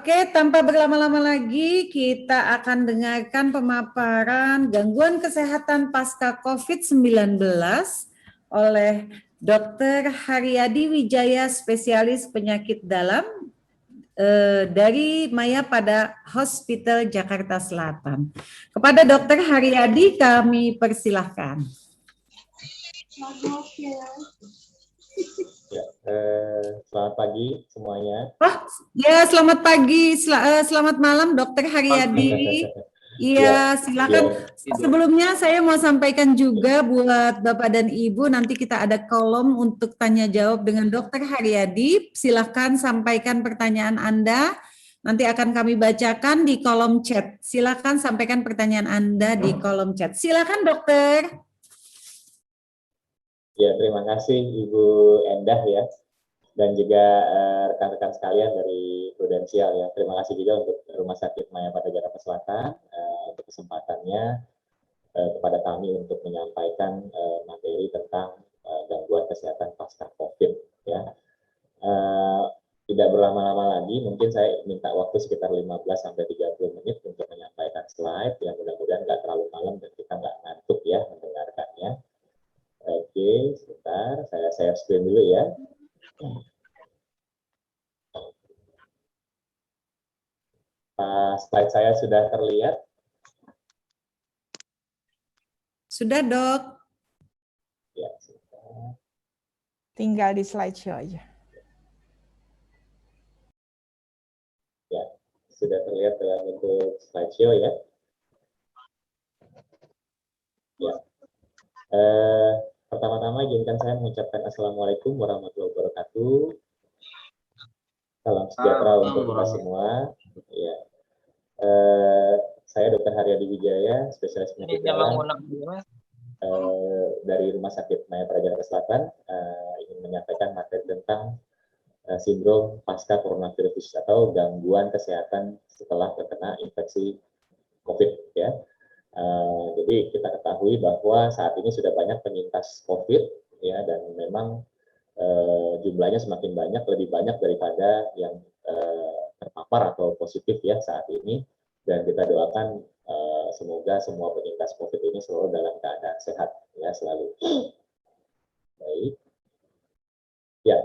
Oke, tanpa berlama-lama lagi, kita akan dengarkan pemaparan gangguan kesehatan pasca COVID-19 oleh Dr. Haryadi Wijaya, spesialis penyakit dalam dari Maya pada Hospital Jakarta Selatan. Kepada Dr. Haryadi kami persilahkan. Ya, selamat pagi semuanya. Oh, ya selamat pagi, selamat malam Dr. Haryadi. Iya, silakan. Sebelumnya saya mau sampaikan juga buat Bapak dan Ibu, nanti kita ada kolom untuk tanya jawab dengan Dr. Haryadi. Silakan sampaikan pertanyaan Anda. Nanti akan kami bacakan di kolom chat. Silakan sampaikan pertanyaan Anda di kolom chat. Silakan dokter. Ya, terima kasih Ibu Endah ya, dan juga rekan-rekan sekalian dari Prudensial ya. Terima kasih juga untuk Rumah Sakit Maya pada Jakarta Selatan untuk kesempatannya kepada kami untuk menyampaikan materi tentang gangguan kesehatan pasca COVID ya. Tidak berlama-lama lagi, mungkin saya minta waktu sekitar 15-30 menit untuk menyampaikan slide yang mudah-mudahan nggak terlalu malam dan kita nggak ngantuk ya mendengarkannya. Oke, sebentar, saya share screen dulu ya. Slide saya sudah terlihat? Sudah, Dok. Ya, sudah. Tinggal di slideshow aja. Ya, sudah terlihat dalam bentuk slideshow ya. Ya. Pertama-tama izinkan saya mengucapkan Assalamualaikum warahmatullahi wabarakatuh. Salam sejahtera untuk kita semua. Ya. Saya Dr. Haryadi Wijaya, spesialis penyakit dalam dari Rumah Sakit Maya pada Jakarta Selatan, ingin menyampaikan materi tentang sindrom pasca coronavirus atau gangguan kesehatan setelah terkena infeksi COVID ya. Jadi kita ketahui bahwa saat ini sudah banyak penyintas COVID ya, dan memang jumlahnya semakin banyak, lebih banyak daripada yang terpapar atau positif ya saat ini, dan kita doakan semoga semua penyintas COVID ini selalu dalam keadaan sehat ya selalu. Baik. Ya,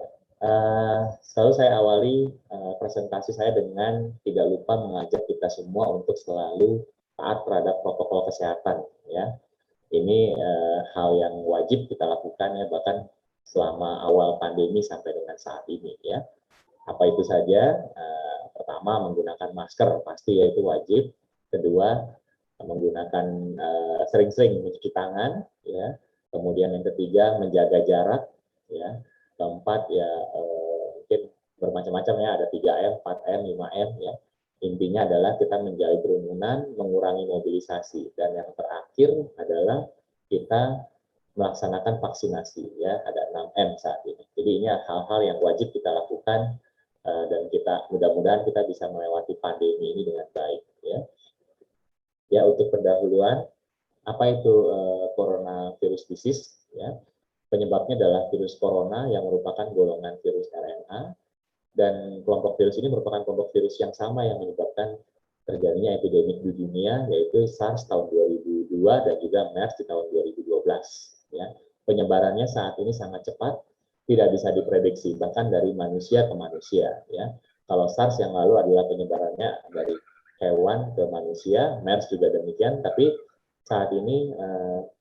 selalu saya awali presentasi saya dengan tidak lupa mengajak kita semua untuk selalu taat terhadap protokol kesehatan ya. Ini hal yang wajib kita lakukan ya, bahkan selama awal pandemi sampai dengan saat ini ya. Apa itu saja? Pertama, menggunakan masker pasti ya, itu wajib. Kedua, menggunakan sering-sering mencuci tangan ya. Kemudian yang ketiga, menjaga jarak ya. Keempat ya, mungkin bermacam-macam ya, ada 3M, 4M, 5M ya. Intinya adalah kita menjauhi kerumunan, mengurangi mobilisasi, dan yang terakhir adalah kita melaksanakan vaksinasi ya, ada 6M saat ini. Jadi ini hal-hal yang wajib kita lakukan, dan kita mudah-mudahan kita bisa melewati pandemi ini dengan baik ya. Ya, untuk pendahuluan, apa itu coronavirus disease ya? Penyebabnya adalah virus corona yang merupakan golongan virus RNA, dan kelompok virus ini merupakan kelompok virus yang sama yang menyebabkan terjadinya epidemik di dunia, yaitu SARS tahun 2002 dan juga MERS di tahun 2012 ya. Penyebarannya saat ini sangat cepat, tidak bisa diprediksi bahkan dari manusia ke manusia ya. Kalau SARS yang lalu adalah penyebarannya dari hewan ke manusia, MERS juga demikian, tapi saat ini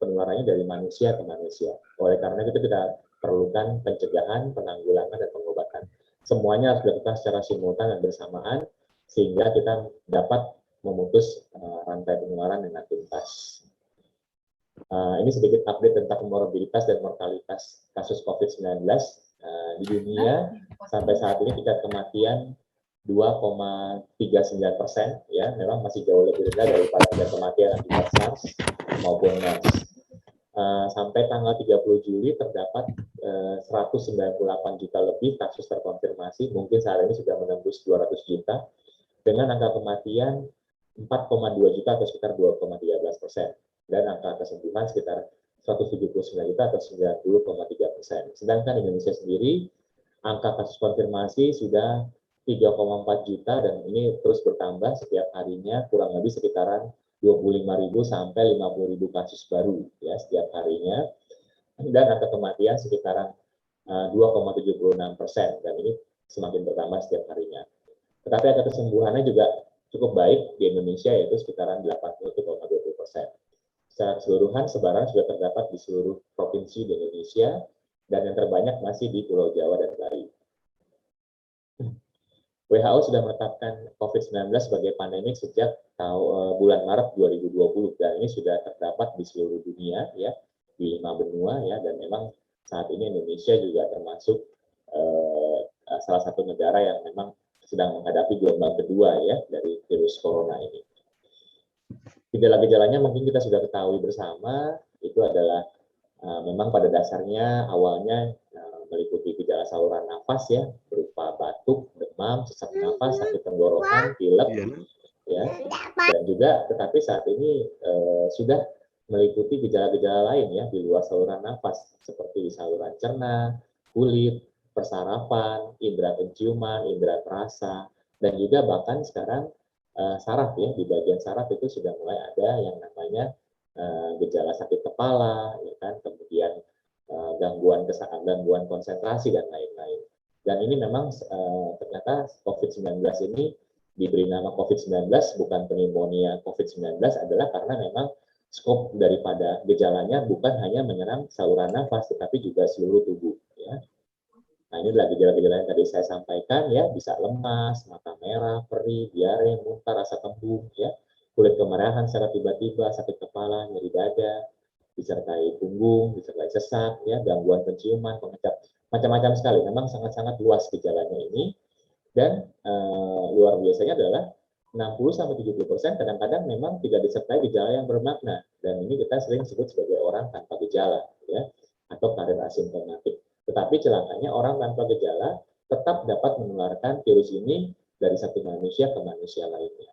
penularannya dari manusia ke manusia. Oleh karena itu kita perlukan pencegahan, penanggulangan, dan pengobatan. Semuanya harus dilakukan secara simultan dan bersamaan sehingga kita dapat memutus rantai penularan dengan tuntas. Ini sedikit update tentang morbiditas dan mortalitas kasus COVID-19 di dunia. Sampai saat ini tingkat kematian 2,39% ya, memang masih jauh lebih rendah daripada tingkat kematian akibat SARS maupun MERS. Sampai tanggal 30 Juli terdapat 198 juta lebih kasus terkonfirmasi, mungkin saat ini sudah menembus 200 juta, dengan angka kematian 4,2 juta atau sekitar 2,13%, dan angka kesembuhan sekitar 179 juta atau 90,3%. Sedangkan Indonesia sendiri, angka kasus konfirmasi sudah 3,4 juta dan ini terus bertambah setiap harinya, kurang lebih sekitaran 25.000 sampai 50.000 kasus baru ya setiap harinya, dan angka kematian sekitaran 2,76%, dan ini semakin bertambah setiap harinya. Tetapi angka kesembuhannya juga cukup baik di Indonesia, yaitu sekitaran 81,20%. Secara keseluruhan sebaran sudah terdapat di seluruh provinsi di Indonesia, dan yang terbanyak masih di Pulau Jawa dan Bali. WHO sudah menetapkan COVID-19 sebagai pandemik sejak bulan Maret 2020, dan ini sudah terdapat di seluruh dunia ya, di 5 benua ya, dan memang saat ini Indonesia juga termasuk salah satu negara yang memang sedang menghadapi gelombang kedua ya dari virus corona ini. Gejala-gejalanya mungkin kita sudah ketahui bersama, itu adalah memang pada dasarnya awalnya meliputi gejala saluran nafas ya, berupa batuk, demam, sesak nafas, sakit tenggorokan, pilek, ya, dan juga tetapi saat ini sudah meliputi gejala-gejala lain ya di luar saluran nafas, seperti saluran cerna, kulit, persarafan, indera penciuman, indera perasa, dan juga bahkan sekarang saraf ya, di bagian saraf itu sudah mulai ada yang namanya gejala sakit kepala, ya kan, kemudian gangguan konsentrasi dan lain-lain. Dan ini memang ternyata COVID-19 ini diberi nama COVID-19 bukan pneumonia COVID-19 adalah karena memang skop daripada gejalanya bukan hanya menyerang saluran nafas tetapi juga seluruh tubuh ya. Nah, ini adalah gejala-gejala yang tadi saya sampaikan ya, bisa lemas, mata merah, perih, diare, muntah, rasa kembung ya, kulit kemerahan secara tiba-tiba, sakit kepala, nyeri dada, disertai punggung, disertai sesak, ya, gangguan penciuman, pengecap, macam-macam sekali. Memang sangat-sangat luas gejalanya ini, dan luar biasanya adalah 60-70% kadang-kadang memang tidak disertai gejala yang bermakna, dan ini kita sering sebut sebagai orang tanpa gejala, ya, atau karir asimptomatik. Tetapi celakanya orang tanpa gejala tetap dapat menularkan virus ini dari satu manusia ke manusia lainnya.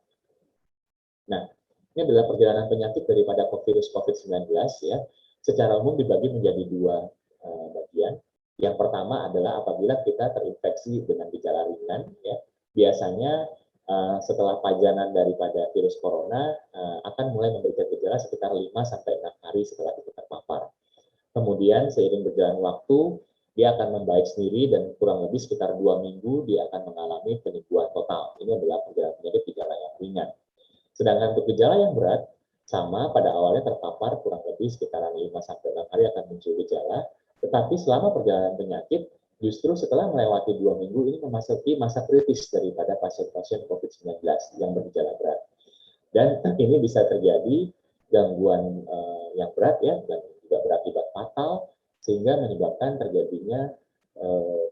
Nah, ini adalah perjalanan penyakit daripada virus COVID-19 ya. Secara umum dibagi menjadi dua bagian. Yang pertama adalah apabila kita terinfeksi dengan gejala ringan ya. Biasanya setelah pajanan daripada virus corona akan mulai memberikan gejala sekitar 5-6 hari setelah kita terpapar. Kemudian seiring berjalan waktu dia akan membaik sendiri dan kurang lebih sekitar 2 minggu dia akan mengalami penyembuhan total. Ini adalah perjalanan penyakit gejala yang ringan. Sedangkan untuk gejala yang berat, sama pada awalnya terpapar kurang lebih sekitaran 5-6 hari akan muncul gejala, tetapi selama perjalanan penyakit, justru setelah melewati 2 minggu ini memasuki masa kritis daripada pasien-pasien COVID-19 yang bergejala berat. Dan ini bisa terjadi gangguan yang berat ya, dan juga berakibat fatal, sehingga menyebabkan terjadinya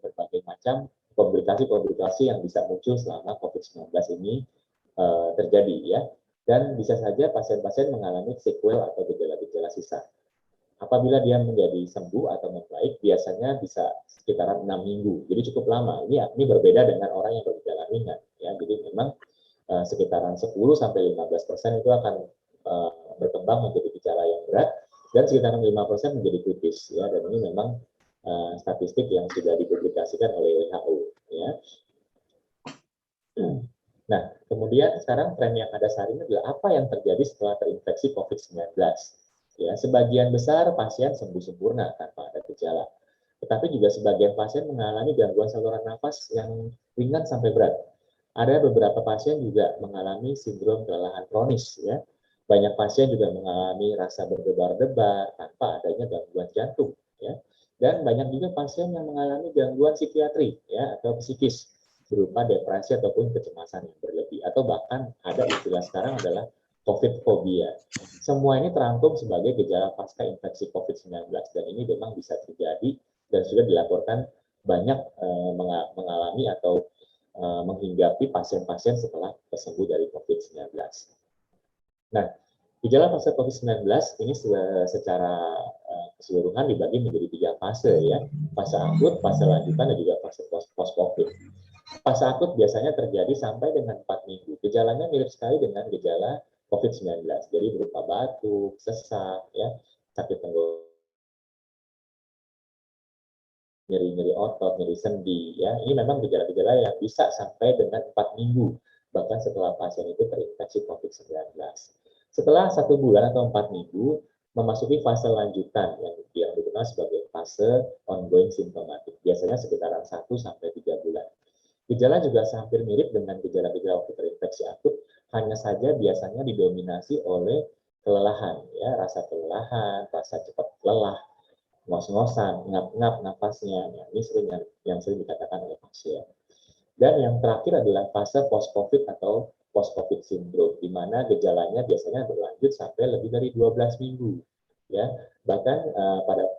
berbagai macam komplikasi-komplikasi yang bisa muncul selama COVID-19 ini terjadi ya, dan bisa saja pasien-pasien mengalami sequel atau gejala-gejala sisa. Apabila dia menjadi sembuh atau membaik, biasanya bisa sekitaran 6 minggu, jadi cukup lama. Ini berbeda dengan orang yang bergejala ringan ya, jadi memang sekitaran 10-15% itu akan berkembang menjadi gejala yang berat, dan sekitaran 5% menjadi kritis ya, dan ini memang statistik yang sudah dipublikasikan oleh WHO ya. Nah, kemudian sekarang tren yang ada saat ini adalah apa yang terjadi setelah terinfeksi COVID-19. Ya, sebagian besar pasien sembuh sempurna tanpa ada gejala. Tetapi juga sebagian pasien mengalami gangguan saluran nafas yang ringan sampai berat. Ada beberapa pasien juga mengalami sindrom kelelahan kronis ya. Banyak pasien juga mengalami rasa berdebar-debar tanpa adanya gangguan jantung ya. Dan banyak juga pasien yang mengalami gangguan psikiatri ya atau psikis berupa depresi ataupun kecemasan yang berlebih, atau bahkan ada istilah sekarang adalah COVID fobia. Semua ini terangkum sebagai gejala pasca infeksi COVID-19, dan ini memang bisa terjadi dan sudah dilaporkan banyak mengalami atau menghinggapi pasien-pasien setelah sembuh dari COVID-19. Nah, gejala pasca COVID-19 ini secara keseluruhan dibagi menjadi 3 fase ya, fase akut, fase lanjutan, dan juga fase post-COVID. Fase akut biasanya terjadi sampai dengan 4 minggu. Gejalanya mirip sekali dengan gejala COVID-19, jadi berupa batuk, sesak, ya, sakit tenggorokan, nyeri-nyeri otot, nyeri sendi, ya. Ini memang gejala-gejala yang bisa sampai dengan 4 minggu, bahkan setelah pasien itu terinfeksi COVID-19. Setelah 1 bulan atau 4 minggu, memasuki fase lanjutan yang dikenal sebagai fase ongoing symptomatic, biasanya sekitaran 1-3 bulan. Gejala juga hampir mirip dengan gejala-gejala waktu terinfeksi akut, hanya saja biasanya didominasi oleh kelelahan, ya, rasa kelelahan, rasa cepat lelah, ngos-ngosan, ngap-ngap nafasnya. Nah, ini yang sering dikatakan oleh pasien. Dan yang terakhir adalah fase post-COVID atau post-COVID syndrome, di mana gejalanya biasanya berlanjut sampai lebih dari 12 minggu. Ya, bahkan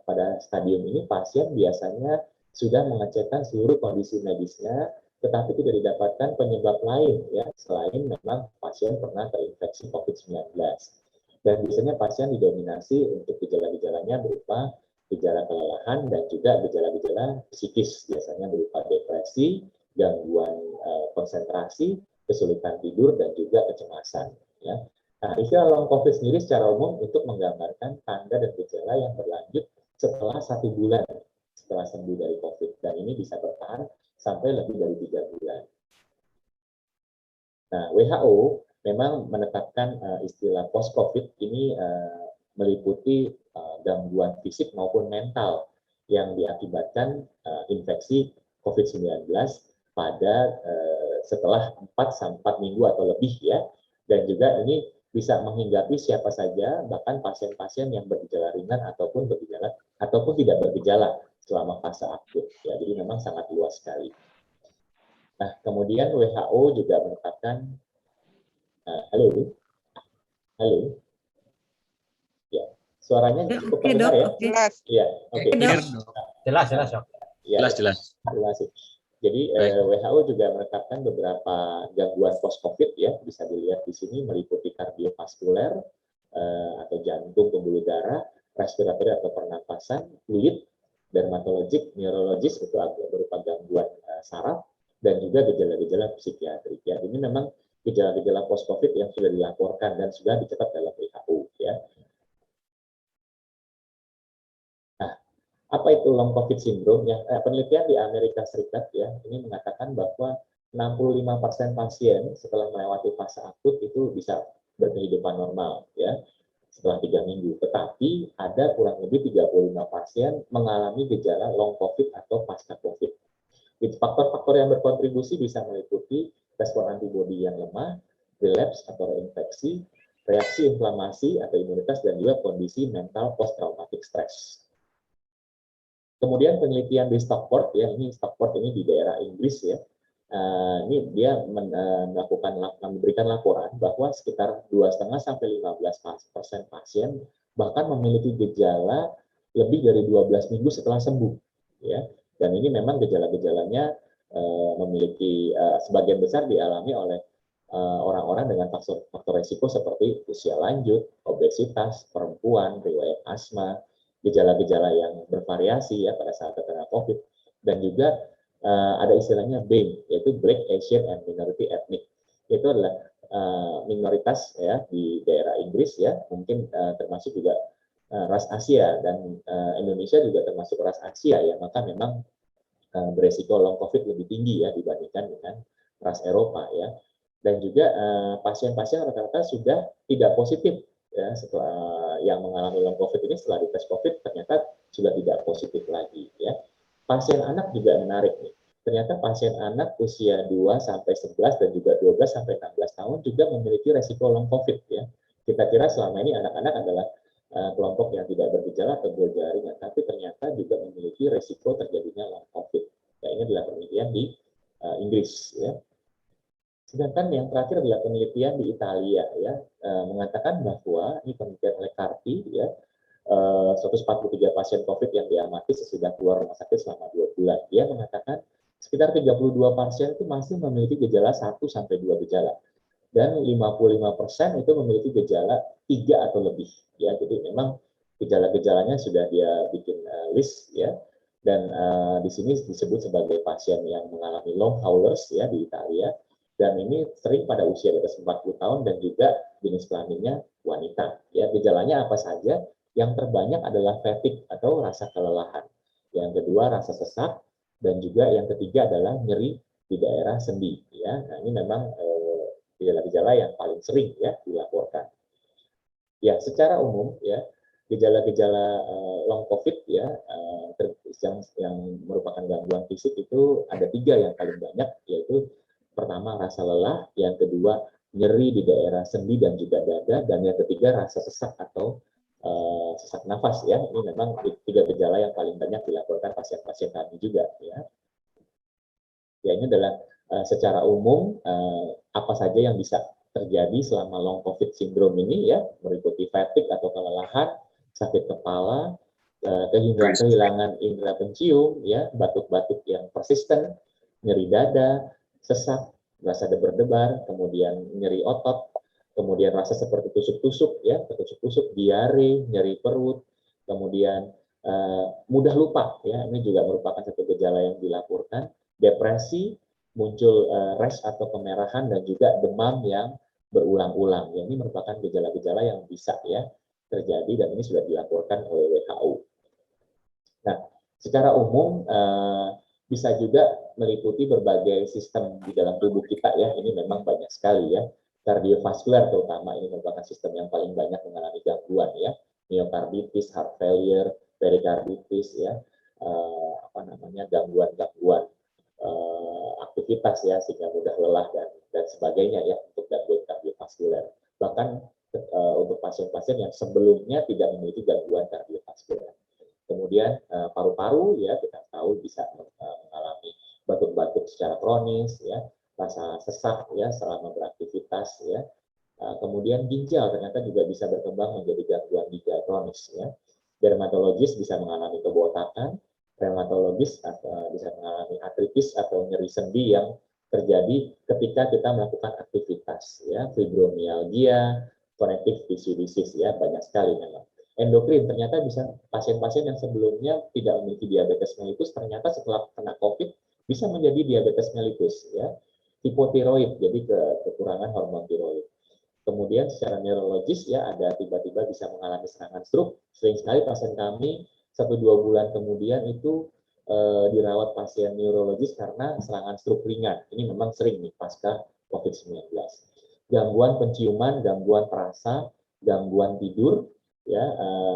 pada stadium ini pasien biasanya sudah mengecekkan seluruh kondisi medisnya, tetapi tidak didapatkan penyebab lain, ya, selain memang pasien pernah terinfeksi COVID-19. Dan biasanya pasien didominasi untuk gejala-gejalanya berupa gejala kelelahan dan juga gejala-gejala psikis, biasanya berupa depresi, gangguan konsentrasi, kesulitan tidur, dan juga kecemasan. Ya. Nah, istilah long COVID sendiri secara umum untuk menggambarkan tanda dan gejala yang berlanjut setelah 1 bulan setelah sembuh dari COVID, dan ini bisa bertahan sampai lebih dari 3 bulan. Nah, WHO memang menetapkan istilah post-COVID ini meliputi gangguan fisik maupun mental yang diakibatkan infeksi COVID-19 pada setelah 4 minggu atau lebih, ya. Dan juga ini bisa menghinggapi siapa saja, bahkan pasien-pasien yang bergejala ringan ataupun tidak bergejala selama fase akut, ya. Jadi memang sangat luas sekali. Nah, kemudian WHO juga menetapkan halo. Ya, suaranya cukup Oke, terdengar, Dok. ya? Oke. Jelas. Iya, oke. Jelas, Dok. Ya, Jelas. terima kasih. Jadi WHO juga menetapkan beberapa gangguan post-COVID, ya, bisa dilihat di sini meliputi kardiovaskuler atau jantung, pembuluh darah, respiratori atau pernapasan, kulit, dermatologik, neurologis itu berupa gangguan saraf, dan juga gejala-gejala psikiatri. Ya, ini memang gejala-gejala post-COVID yang sudah dilaporkan dan sudah dicatat dalam WHO, ya. Nah, apa itu long COVID syndrome? Ya, penelitian di Amerika Serikat, ya, ini mengatakan bahwa 65% pasien setelah melewati fase akut itu bisa berkehidupan normal, ya, setelah 3 minggu. Tetapi ada kurang lebih 35 pasien mengalami gejala long COVID atau pasca COVID. Faktor-faktor yang berkontribusi bisa meliputi respon antibodi yang lemah, relapse atau reinfeksi, reaksi inflamasi atau imunitas, dan juga kondisi mental post-traumatic stress. Kemudian penelitian di Stockport, ya, Stockport ini di daerah Inggris, ya. Ini dia memberikan laporan bahwa sekitar 2,5-15% pasien bahkan memiliki gejala lebih dari 12 minggu setelah sembuh, ya. Dan ini memang gejala-gejalanya memiliki sebagian besar dialami oleh orang-orang dengan faktor resiko seperti usia lanjut, obesitas, perempuan, riwayat asma, gejala-gejala yang bervariasi, ya, pada saat terkena COVID, dan juga ada istilahnya BAME, yaitu Black, Asian, and Minority Ethnic. Itu adalah minoritas, ya, di daerah Inggris, ya, mungkin termasuk juga ras Asia, dan Indonesia juga termasuk ras Asia, ya, maka memang beresiko long COVID lebih tinggi, ya, dibandingkan dengan ras Eropa, ya. Dan juga pasien-pasien rata-rata sudah tidak positif, ya, setelah yang mengalami long COVID ini setelah dites COVID ternyata sudah tidak positif lagi, ya. Pasien anak juga menarik nih. Ternyata pasien anak usia 2-11 dan juga 12-16 tahun juga memiliki resiko long COVID, ya. Kita kira selama ini anak-anak adalah kelompok yang tidak bergejala atau bergejala ringan, tapi ternyata juga memiliki resiko terjadinya long COVID. Ya, ini adalah penelitian di Inggris, ya. Sedangkan yang terakhir adalah penelitian di Italia, ya, mengatakan bahwa ini penelitian oleh Carpi, ya, 143 pasien COVID yang diamati sesudah keluar rumah sakit selama 2 bulan. Dia mengatakan sekitar 32 pasien itu masih memiliki gejala 1-2 gejala. Dan 55% itu memiliki gejala 3 atau lebih, ya. Jadi memang gejala-gejalanya sudah dia bikin list, ya. Dan di sini disebut sebagai pasien yang mengalami long haulers, ya, di Italia. Dan ini sering pada usia di atas 40 tahun dan juga jenis kelaminnya wanita, ya. Gejalanya apa saja? Yang terbanyak adalah fatigue atau rasa kelelahan. yang kedua rasa sesak, dan juga yang ketiga adalah nyeri di daerah sendi. Ya, nah ini memang gejala-gejala yang paling sering ya dilaporkan. Ya, secara umum ya gejala-gejala long COVID ya yang merupakan gangguan fisik itu ada 3 yang paling banyak, yaitu pertama rasa lelah, yang kedua nyeri di daerah sendi dan juga dada, dan yang ketiga rasa sesak atau sesak nafas ya. Ini memang 3 gejala yang paling banyak dilaporkan pasien-pasien kami juga ya. Ya, ini adalah secara umum apa saja yang bisa terjadi selama long COVID syndrome ini ya, meliputi fatigue atau kelelahan, sakit kepala, kehilangan indera pencium, ya, batuk-batuk yang persisten, nyeri dada, sesak, rasa debar-debar, kemudian nyeri otot, kemudian rasa seperti tusuk-tusuk, ya, tusuk-tusuk, diare, nyeri perut, kemudian mudah lupa, ya, ini juga merupakan satu gejala yang dilaporkan, depresi, muncul rash atau kemerahan, dan juga demam yang berulang-ulang. Ya, ini merupakan gejala-gejala yang bisa ya terjadi, dan ini sudah dilaporkan oleh WHO. Nah, secara umum bisa juga meliputi berbagai sistem di dalam tubuh kita ya. Ini memang banyak sekali ya. Kardiovaskular terutama ini merupakan sistem yang paling banyak mengalami gangguan ya. Miokarditis, heart failure, perikarditis ya. Gangguan-gangguan aktivitas ya, sehingga mudah lelah dan sebagainya ya untuk gangguan kardiovaskuler. Bahkan untuk pasien-pasien yang sebelumnya tidak memiliki gangguan kardiovaskuler. Kemudian paru-paru ya, kita tahu bisa mengalami batuk-batuk secara kronis ya, rasa sesak ya selama beraktivitas ya. Kemudian ginjal ternyata juga bisa berkembang menjadi gangguan ginjal kronis ya. Dermatologis bisa mengalami kebotakan, reumatologis bisa mengalami artritis atau nyeri sendi yang terjadi ketika kita melakukan aktivitas ya, fibromialgia, connective tissue disease ya, banyak sekali memang. Endokrin ternyata bisa pasien-pasien yang sebelumnya tidak memiliki diabetes mellitus ternyata setelah kena COVID bisa menjadi diabetes mellitus ya. Hipotiroid, jadi kekurangan hormon tiroid. Kemudian secara neurologis ya, ada tiba-tiba bisa mengalami serangan stroke. Sering sekali pasien kami 1-2 bulan kemudian itu dirawat pasien neurologis karena serangan stroke ringan. Ini memang sering nih pasca COVID-19. Gangguan penciuman, gangguan perasa, gangguan tidur, ya,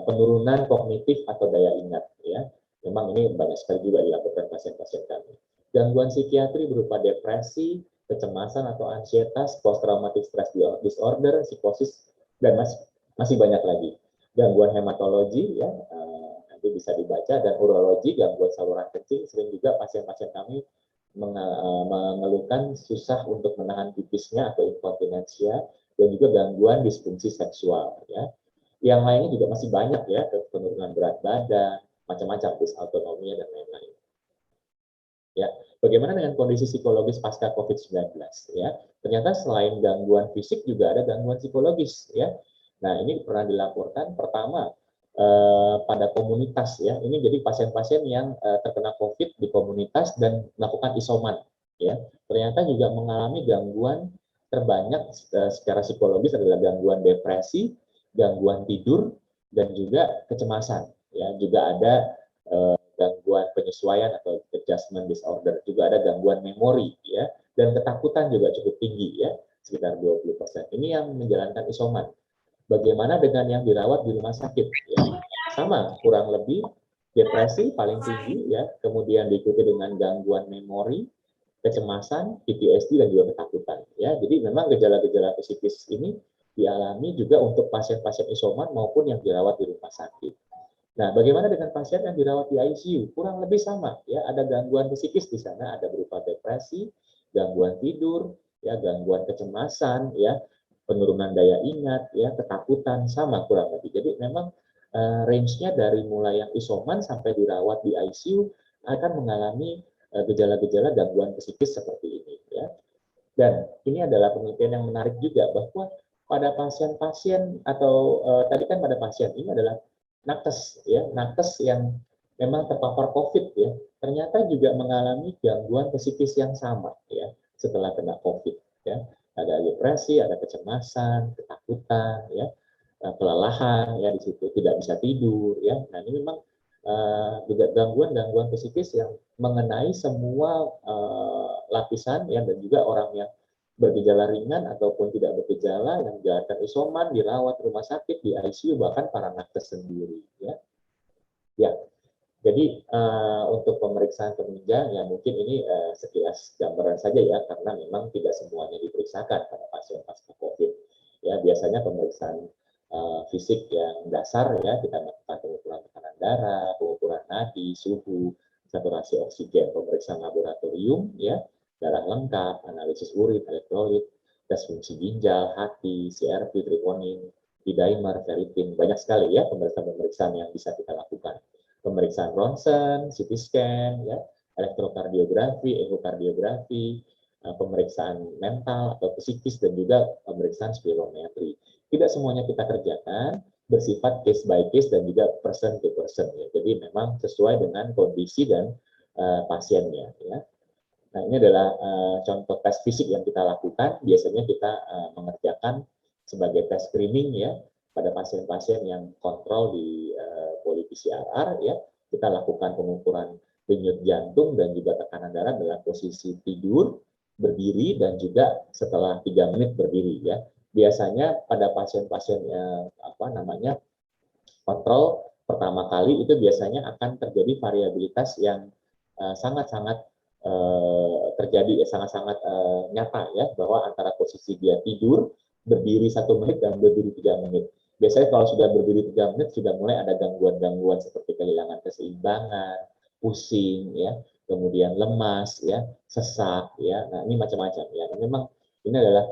penurunan kognitif atau daya ingat. Ya, memang ini banyak sekali juga dilakukan pasien-pasien kami. Gangguan psikiatri berupa depresi, kecemasan atau ansietas, post-traumatic stress disorder, psikosis, dan masih banyak lagi. Gangguan hematologi, ya, nanti bisa dibaca, dan urologi, gangguan saluran kencing, sering juga pasien-pasien kami mengeluhkan susah untuk menahan pipisnya atau inkontinensia, dan juga gangguan disfungsi seksual. Ya. Yang lainnya juga masih banyak ya, penurunan berat badan, macam-macam, disautonomia, dan lain-lain. Ya, bagaimana dengan kondisi psikologis pasca COVID-19 ya? Ternyata selain gangguan fisik juga ada gangguan psikologis ya. Nah, ini pernah dilaporkan pertama pada komunitas ya. Ini jadi pasien-pasien yang terkena COVID di komunitas dan melakukan isoman ya. Ternyata juga mengalami gangguan terbanyak secara psikologis adalah gangguan depresi, gangguan tidur, dan juga kecemasan ya. Juga ada gangguan penyesuaian atau adjustment disorder, juga ada gangguan memori ya, dan ketakutan juga cukup tinggi ya, sekitar 20%. Ini yang menjalankan isoman. Bagaimana dengan yang dirawat di rumah sakit ya? Sama, kurang lebih depresi paling tinggi ya, kemudian diikuti dengan gangguan memori, kecemasan, PTSD, dan juga ketakutan ya. Jadi memang gejala-gejala psikis ini dialami juga untuk pasien-pasien isoman maupun yang dirawat di rumah sakit. Nah, bagaimana dengan pasien yang dirawat di ICU? Kurang lebih sama, ya. Ada gangguan psikis di sana, ada berupa depresi, gangguan tidur, ya, gangguan kecemasan, ya, penurunan daya ingat, ya, ketakutan, sama kurang lebih. Jadi memang range-nya dari mulai yang isoman sampai dirawat di ICU akan mengalami gejala-gejala gangguan psikis seperti ini, ya. Dan ini adalah penelitian yang menarik juga bahwa pada pasien-pasien atau tadi kan pada pasien ini adalah nakes ya, nakes yang memang terpapar COVID ya, ternyata juga mengalami gangguan psikis yang sama ya setelah kena COVID ya. Ada depresi, ada kecemasan, ketakutan ya, kelelahan ya di situ, tidak bisa tidur ya. Nah, ini memang juga gangguan psikis yang mengenai semua lapisan ya, dan juga orang yang bergejala ringan ataupun tidak bergejala yang menjalankan isoman, dirawat rumah sakit, di ICU, bahkan para nakes sendiri ya. Ya, jadi untuk pemeriksaan penunjang ya mungkin ini sekilas gambaran saja ya, karena memang tidak semuanya diperiksakan pada pasien pasca COVID. Ya, biasanya pemeriksaan fisik yang dasar ya, kita melakukan pengukuran tekanan darah, pengukuran nadi, suhu, saturasi oksigen, pemeriksaan laboratorium ya, darah lengkap, analisis urin, elektrolit, tes fungsi ginjal, hati, CRP, troponin, D-dimer, ferritin, banyak sekali ya pemeriksaan-pemeriksaan yang bisa kita lakukan. Pemeriksaan ronsen, CT scan, ya, elektrokardiografi, ekokardiografi, pemeriksaan mental atau psikis, dan juga pemeriksaan spirometri. Tidak semuanya kita kerjakan, bersifat case by case dan juga person to person ya. Jadi memang sesuai dengan kondisi dan pasiennya ya. Nah, ini adalah contoh tes fisik yang kita lakukan. Biasanya kita mengerjakan sebagai tes screening ya pada pasien-pasien yang kontrol di poli PCR ya. Kita lakukan pengukuran denyut jantung dan juga tekanan darah dalam posisi tidur, berdiri, dan juga setelah 3 menit berdiri ya. Biasanya pada pasien-pasien yang kontrol pertama kali itu biasanya akan terjadi variabilitas yang sangat-sangat terjadi sangat-sangat nyata ya, bahwa antara posisi dia tidur, berdiri 1 menit, dan berdiri 3 menit. Biasanya kalau sudah berdiri 3 menit sudah mulai ada gangguan-gangguan seperti kehilangan keseimbangan, pusing ya, kemudian lemas ya, sesak ya. Nah, ini macam-macam ya. Memang ini adalah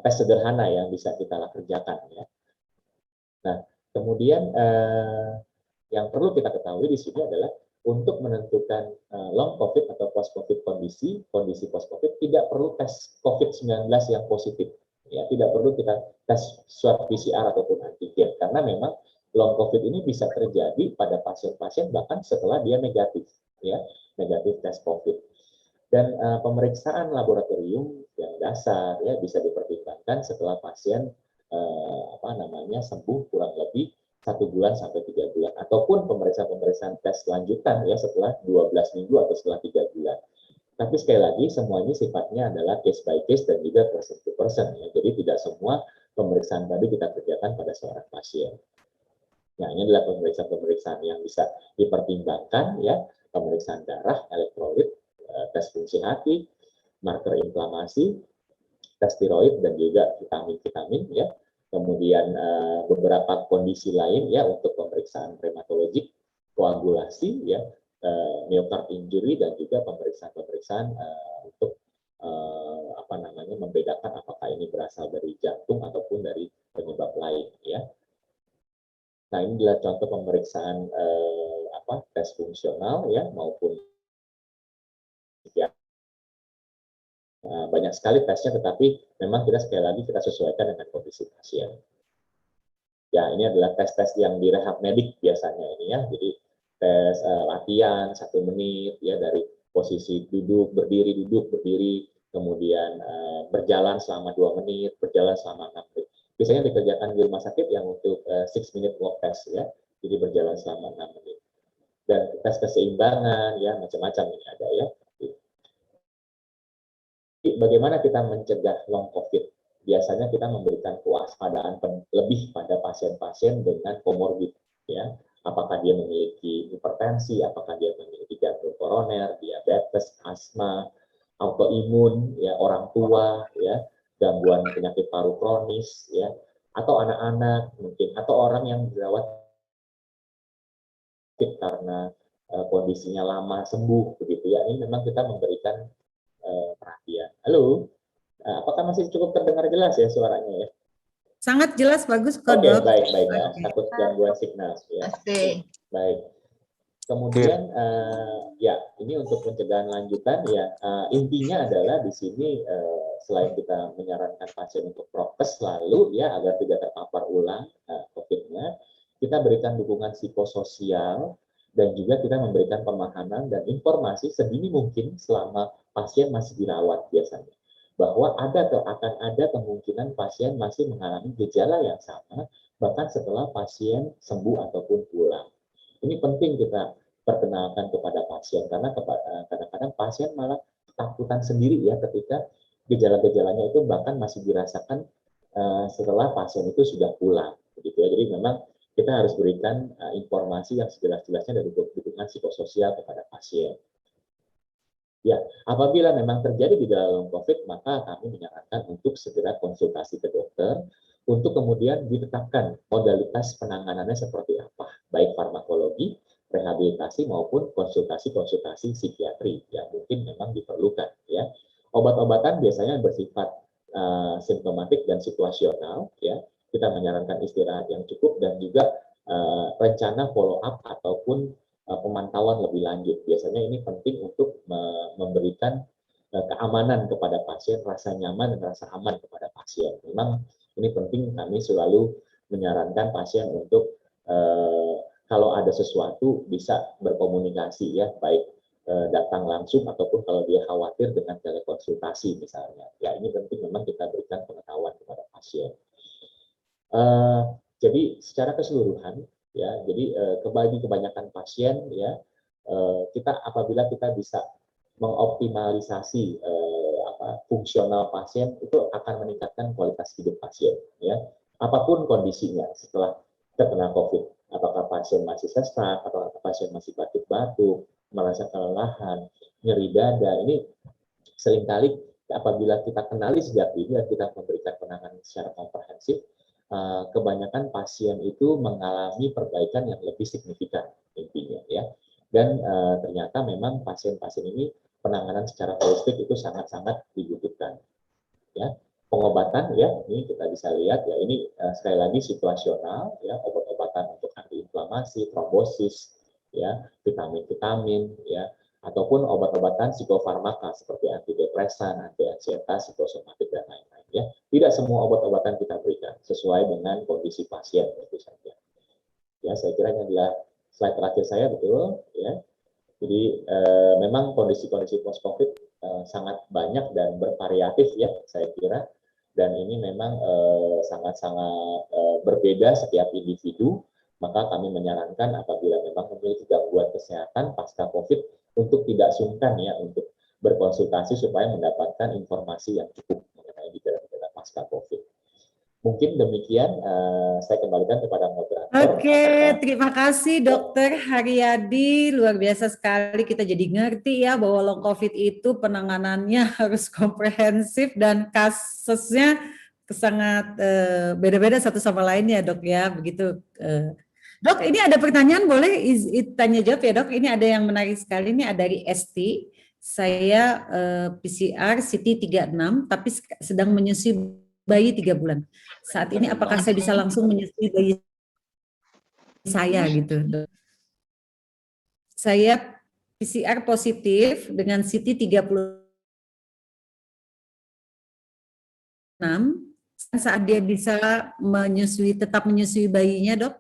tes sederhana yang bisa kita kerjakan ya. Nah, kemudian yang perlu kita ketahui di sini adalah untuk menentukan long COVID atau post COVID kondisi post COVID tidak perlu tes COVID-19 yang positif. Ya, tidak perlu kita tes swab PCR ataupun antigen, karena memang long COVID ini bisa terjadi pada pasien-pasien bahkan setelah dia negatif, ya, negatif tes COVID. Dan pemeriksaan laboratorium yang dasar ya bisa dipertimbangkan setelah pasien sembuh kurang lebih 1 bulan sampai 3 bulan, ataupun pemeriksaan tes lanjutan ya setelah 12 minggu atau setelah 3 bulan. Tapi sekali lagi semua ini sifatnya adalah case by case dan juga person to person ya. Jadi tidak semua pemeriksaan tadi kita kerjakan pada seorang pasien. Nah, ini adalah pemeriksaan yang bisa dipertimbangkan ya, pemeriksaan darah, elektrolit, tes fungsi hati, marker inflamasi, tes tiroid, dan juga vitamin-vitamin ya. Kemudian beberapa kondisi lain ya untuk pemeriksaan rheumatologik, koagulasi ya, myocard injury, dan juga pemeriksaan untuk membedakan apakah ini berasal dari jantung ataupun dari penyebab lain ya. Nah, ini adalah contoh pemeriksaan tes fungsional ya maupun ya. Banyak sekali tesnya, tetapi memang kita sekali lagi kita sesuaikan dengan kondisi pasien. Ya, ini adalah tes-tes yang di rehab medik biasanya ini ya. Jadi tes latihan 1 menit ya, dari posisi duduk, berdiri, kemudian berjalan selama 2 menit, berjalan selama 6 menit. Biasanya dikerjakan di rumah sakit yang untuk 6-minute walk test ya. Jadi berjalan selama 6 menit. Dan tes keseimbangan ya, macam-macam ini ada ya. Bagaimana kita mencegah long COVID? Biasanya kita memberikan kewaspadaan lebih pada pasien-pasien dengan komorbid, ya. Apakah dia memiliki hipertensi, apakah dia memiliki jantung koroner, diabetes, asma, autoimun, ya, orang tua, ya, gangguan penyakit paru kronis, ya, atau anak-anak mungkin, atau orang yang dirawat karena kondisinya lama sembuh, begitu ya. Ini memang kita memberikan perhatian. Halo, apakah masih cukup terdengar jelas ya suaranya ya? Sangat jelas, bagus kok, Oke, Dok. baik ya. Takut gangguan signal ya. Baik. Kemudian ya, ini untuk pencegahan lanjutan ya, intinya adalah di sini selain kita menyarankan pasien untuk prokes selalu ya agar tidak terpapar ulang COVID-nya, kita berikan dukungan psikososial dan juga kita memberikan pemahaman dan informasi sedini mungkin selama pasien masih dirawat biasanya, bahwa akan ada kemungkinan pasien masih mengalami gejala yang sama bahkan setelah pasien sembuh ataupun pulang. Ini penting kita perkenalkan kepada pasien karena kadang-kadang pasien malah ketakutan sendiri ya ketika gejala-gejalanya itu bahkan masih dirasakan setelah pasien itu sudah pulang, begitu ya. Jadi memang kita harus berikan informasi yang sejelas-jelasnya dari dukungan psikososial kepada pasien. Ya, apabila memang terjadi gejala long COVID, maka kami menyarankan untuk segera konsultasi ke dokter untuk kemudian ditetapkan modalitas penanganannya seperti apa, baik farmakologi, rehabilitasi maupun konsultasi-konsultasi psikiatri yang mungkin memang diperlukan. Ya, obat-obatan biasanya bersifat simptomatik dan situasional. Ya, kita menyarankan istirahat yang cukup dan juga rencana follow up ataupun pemantauan lebih lanjut. Biasanya ini penting untuk memberikan keamanan kepada pasien, rasa nyaman dan rasa aman kepada pasien. Memang ini penting, kami selalu menyarankan pasien untuk kalau ada sesuatu bisa berkomunikasi ya, baik datang langsung ataupun kalau dia khawatir dengan telekonsultasi misalnya. Ya, ini penting memang kita berikan pengetahuan kepada pasien. Jadi secara keseluruhan ya, jadi kebanyakan pasien ya, kita apabila kita bisa mengoptimalisasi fungsional pasien itu akan meningkatkan kualitas hidup pasien ya, apapun kondisinya setelah terkena COVID, apakah pasien masih sesak, apakah pasien masih batuk-batuk, merasa kelelahan, nyeri dada, ini seringkali apabila kita kenali sejak dini dan kita memberikan penanganan secara komprehensif, kebanyakan pasien itu mengalami perbaikan yang lebih signifikan intinya ya, dan ternyata memang pasien-pasien ini penanganan secara holistik itu sangat-sangat dibutuhkan ya. Pengobatan ya, ini kita bisa lihat ya, ini sekali lagi situasional ya, obat-obatan untuk antiinflamasi, trombosis ya, vitamin-vitamin ya, ataupun obat-obatan psikofarmaka seperti antidepresan, anti-ansietas, psikosomatik dan lain-lain ya. Tidak semua obat-obatan kita berikan sesuai dengan kondisi pasien tentu saja. Ya, saya kira ini adalah slide terakhir saya, betul ya. Jadi memang kondisi-kondisi post-COVID sangat banyak dan bervariatif ya, saya kira. Dan ini memang sangat-sangat berbeda setiap individu. Maka kami menyarankan apabila memang memiliki gangguan kesehatan pasca COVID untuk tidak sungkan ya untuk berkonsultasi supaya mendapatkan informasi yang cukup mengenai gejala-gejala pasca COVID. Mungkin demikian, saya kembalikan kepada moderator. Oke, terima kasih Dokter Haryadi, luar biasa sekali kita jadi ngerti ya bahwa long COVID itu penanganannya harus komprehensif dan kasusnya sangat beda-beda satu sama lain ya Dok ya, begitu. Dok, ini ada pertanyaan, boleh tanya jawab ya Dok? Ini ada yang menarik sekali, ini ada dari ST. Saya PCR CT 36 tapi sedang menyusui bayi 3 bulan. Saat ini apakah saya bisa langsung menyusui bayi saya gitu? Saya PCR positif dengan CT 36. Saat dia bisa tetap menyusui bayinya, Dok?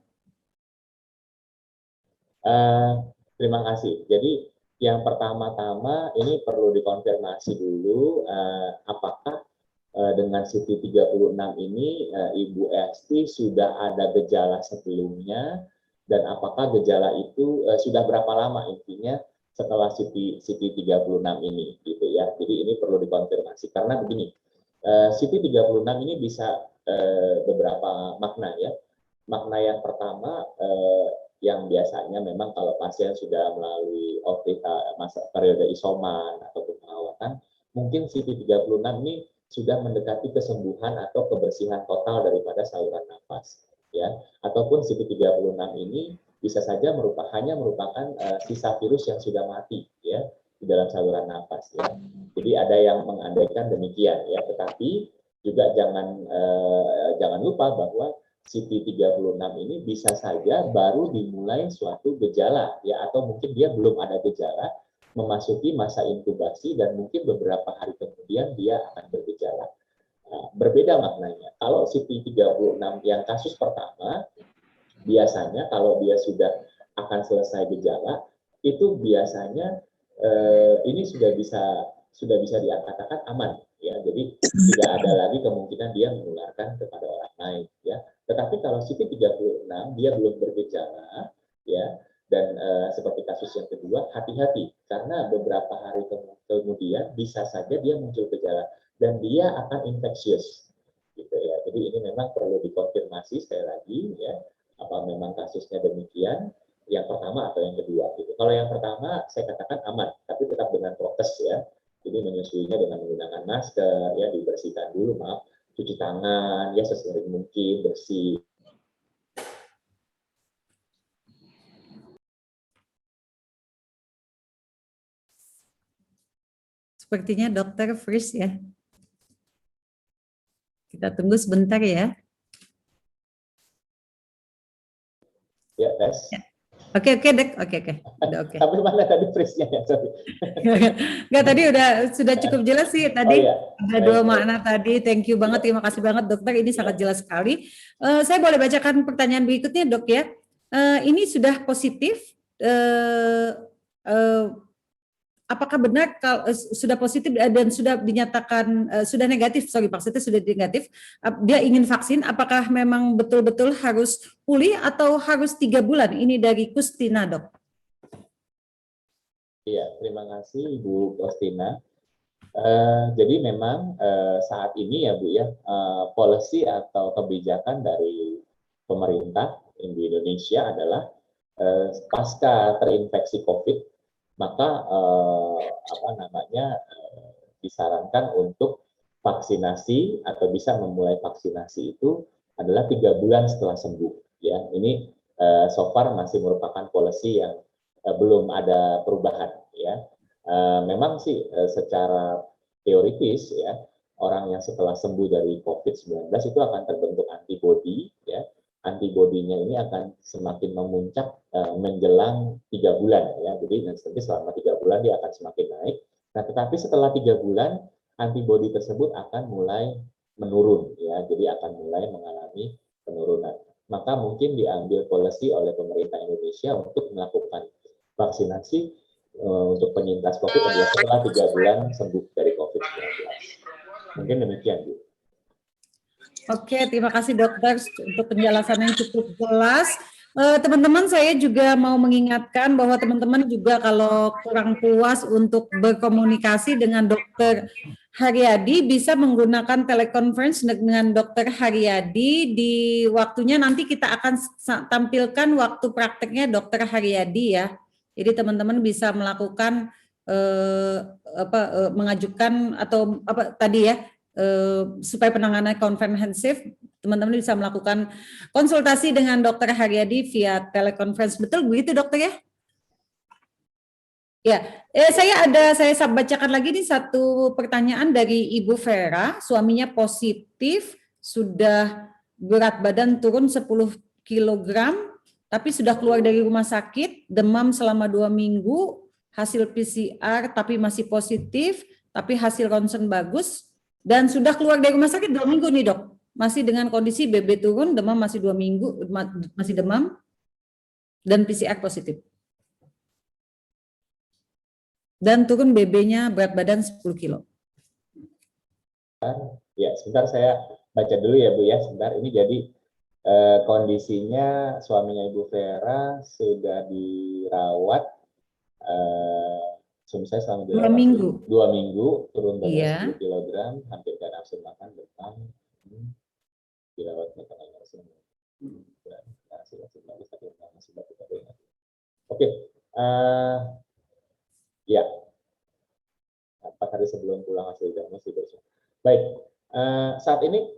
Terima kasih. Jadi yang pertama-tama ini perlu dikonfirmasi dulu apakah dengan CT 36 ini Ibu Esti sudah ada gejala sebelumnya dan apakah gejala itu sudah berapa lama intinya setelah CT 36 ini gitu ya. Jadi ini perlu dikonfirmasi karena begini, CT 36 ini bisa beberapa makna ya. Makna yang pertama yang biasanya memang kalau pasien sudah melalui masa periode isoman ataupun perawatan, mungkin CT 36 ini sudah mendekati kesembuhan atau kebersihan total daripada saluran nafas ya, ataupun CT 36 ini bisa saja hanya merupakan sisa virus yang sudah mati ya di dalam saluran nafas ya. Jadi ada yang mengandaikan demikian ya, tetapi juga jangan lupa bahwa CT 36 ini bisa saja baru dimulai suatu gejala ya, atau mungkin dia belum ada gejala, memasuki masa inkubasi dan mungkin beberapa hari kemudian dia akan bergejala. Nah, berbeda maknanya. Kalau CT 36 yang kasus pertama, biasanya kalau dia sudah akan selesai gejala, itu biasanya ini sudah bisa dikatakan aman ya, jadi tidak ada lagi kemungkinan dia menularkan kepada orang lain ya. Tetapi kalau CT 36 dia belum bergejala ya, Dan seperti kasus yang kedua, hati-hati karena beberapa hari kemudian bisa saja dia muncul gejala dan dia akan infeksius, gitu ya. Jadi ini memang perlu dikonfirmasi sekali lagi ya, apa memang kasusnya demikian, yang pertama atau yang kedua. Gitu. Kalau yang pertama saya katakan aman, tapi tetap dengan prokes ya. Jadi menyusuinya dengan menggunakan masker, ya dibersihkan dulu, maaf, cuci tangan, ya sesering mungkin bersih. Sepertinya dokter first ya. Kita tunggu sebentar ya. Ya, tes. Oke, Dek. Oke. Udah oke. Tapi mana tadi freeze-nya ya? Sorry. Enggak, tadi sudah cukup jelas sih tadi. Oh, iya. Ada dua makna tadi. Thank you banget, terima kasih banget dokter. Ini sangat jelas sekali. Saya boleh bacakan pertanyaan berikutnya, Dok ya. Ini sudah positif. Apakah benar kalau sudah positif dan sudah dinyatakan sudah negatif, maksudnya sudah negatif, dia ingin vaksin, apakah memang betul-betul harus pulih atau harus 3 bulan? Ini dari Kustina, Dok. Iya, terima kasih Ibu Kustina. Jadi memang saat ini ya Bu ya, policy atau kebijakan dari pemerintah di Indonesia adalah pasca terinfeksi COVID, maka disarankan untuk vaksinasi atau bisa memulai vaksinasi itu adalah 3 bulan setelah sembuh. Ya, ini so far masih merupakan policy yang belum ada perubahan. Ya, memang sih secara teoritis ya orang yang setelah sembuh dari COVID-19 itu akan terbentuk antibodi. Ya, antibodinya ini akan semakin memuncak menjelang 3 bulan ya. Jadi nanti selama 3 bulan dia akan semakin naik. Nah, tetapi setelah 3 bulan antibodi tersebut akan mulai menurun ya. Jadi akan mulai mengalami penurunan. Maka mungkin diambil policy oleh pemerintah Indonesia untuk melakukan vaksinasi untuk penyintas COVID adalah setelah 3 bulan sembuh dari COVID-19. Mungkin demikian, Bu. Oke, terima kasih dokter untuk penjelasan yang cukup jelas. Teman-teman, saya juga mau mengingatkan bahwa teman-teman juga kalau kurang puas untuk berkomunikasi dengan dokter Haryadi bisa menggunakan telekonferensi dengan dokter Haryadi. Di waktunya nanti kita akan tampilkan waktu prakteknya dokter Haryadi ya. Jadi teman-teman bisa melakukan mengajukan atau apa tadi ya, supaya penanganan komprehensif, teman-teman bisa melakukan konsultasi dengan dokter Haryadi via telekonferensi. Betul begitu dokter ya? Ya, saya bacakan lagi nih satu pertanyaan dari Ibu Vera, suaminya positif, sudah berat badan turun 10 kg, tapi sudah keluar dari rumah sakit, demam selama 2 minggu, hasil PCR tapi masih positif, tapi hasil ronsen bagus, dan sudah keluar dari rumah sakit 2 minggu nih dok, masih dengan kondisi BB turun, demam masih 2 minggu, masih demam, dan PCR positif. Dan turun BB-nya berat badan 10 kilo. Ya, sebentar saya baca dulu ya Bu ya, sebentar. Ini jadi kondisinya suaminya Ibu Vera sudah dirawat saya selama 2 minggu. 2 minggu, turun berat 10 Iya. kg, hampir gak nafsu makan, demam, dirawat makanan langsung. Oke, ya, 4 hari sebelum pulang hasil diagnosis. Baik, saat ini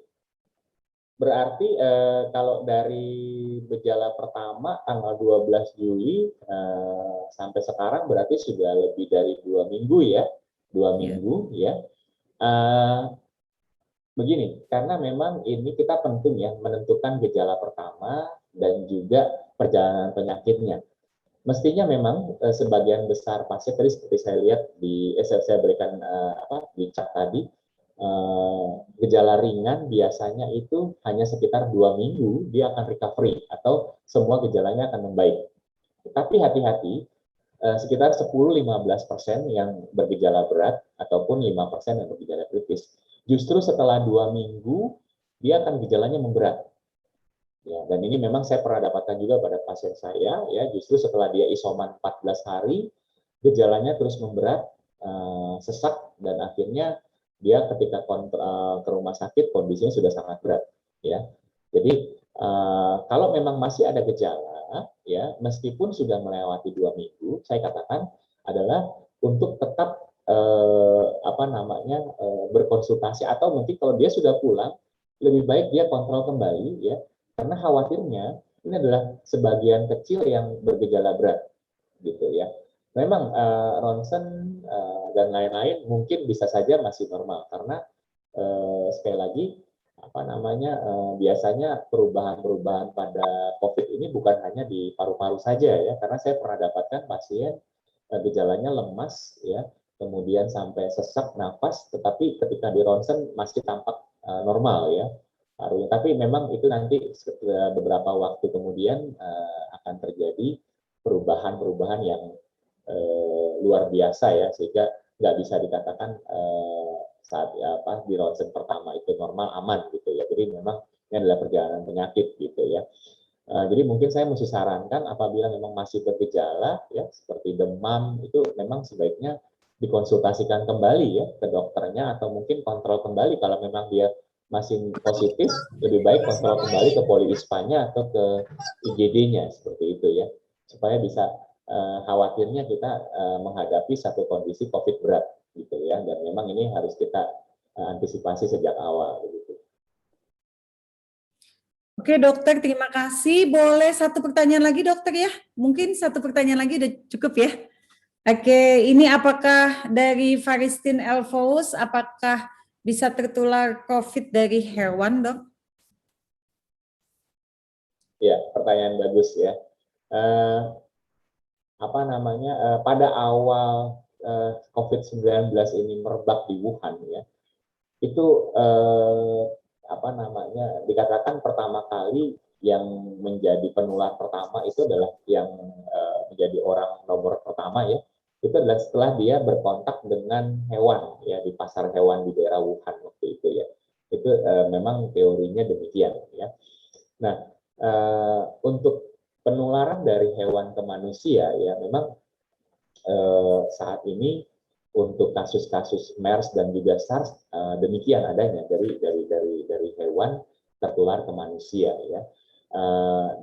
berarti kalau dari gejala pertama tanggal 12 Juli sampai sekarang berarti sudah lebih dari 2 minggu ya, 2 minggu ya. Begini, karena memang ini kita penting ya menentukan gejala pertama dan juga perjalanan penyakitnya. Mestinya memang sebagian besar pasien tadi seperti saya lihat di saya berikan di chat tadi, gejala ringan biasanya itu hanya sekitar 2 minggu dia akan recovery atau semua gejalanya akan membaik. Tapi hati-hati, sekitar 10-15% yang bergejala berat ataupun 5% yang bergejala kritis. Justru setelah 2 minggu dia akan gejalanya memberat. Ya, dan ini memang saya pernah dapatkan juga pada pasien saya, ya, justru setelah dia isoman 14 hari, gejalanya terus memberat, sesak, dan akhirnya dia ketika ke rumah sakit kondisinya sudah sangat berat, ya. Jadi kalau memang masih ada gejala, ya, meskipun sudah melewati 2 minggu, saya katakan adalah untuk tetap berkonsultasi, atau mungkin kalau dia sudah pulang, lebih baik dia kontrol kembali, ya. Karena khawatirnya ini adalah sebagian kecil yang bergejala berat, gitu ya. Memang ronsen dan lain-lain mungkin bisa saja masih normal, karena sekali lagi biasanya perubahan-perubahan pada COVID ini bukan hanya di paru-paru saja, ya. Karena saya pernah dapatkan pasien gejalanya lemas, ya, kemudian sampai sesak nafas, tetapi ketika di ronsen masih tampak normal, ya. Tapi memang itu nanti beberapa waktu kemudian akan terjadi perubahan-perubahan yang luar biasa, ya, sehingga nggak bisa dikatakan saat di ronsen pertama itu normal aman, gitu ya. Jadi memang ini adalah perjalanan penyakit, gitu ya. Jadi mungkin saya mesti sarankan apabila memang masih bergejala, ya, seperti demam, itu memang sebaiknya dikonsultasikan kembali, ya, ke dokternya, atau mungkin kontrol kembali kalau memang dia masih positif, lebih baik kontrol kembali ke poliispanya atau ke IGD-nya, seperti itu, ya, supaya bisa khawatirnya kita menghadapi satu kondisi COVID berat, gitu ya, dan memang ini harus kita antisipasi sejak awal, begitu. Oke dokter, terima kasih. Boleh satu pertanyaan lagi dokter ya? Mungkin satu pertanyaan lagi udah cukup ya? Oke, ini apakah dari Faristin Elfous, apakah bisa tertular COVID dari hewan, dok? Ya, pertanyaan bagus, ya. Pada awal COVID-19 ini merebak di Wuhan, ya, itu dikatakan pertama kali yang menjadi penular pertama itu adalah yang menjadi orang nomor pertama, ya, itu adalah setelah dia berkontak dengan hewan, ya, di pasar hewan di daerah Wuhan waktu itu, ya. Itu memang teorinya demikian, ya. Nah, untuk penularan dari hewan ke manusia, ya, memang saat ini untuk kasus-kasus MERS dan juga SARS demikian adanya dari hewan tertular ke manusia, ya.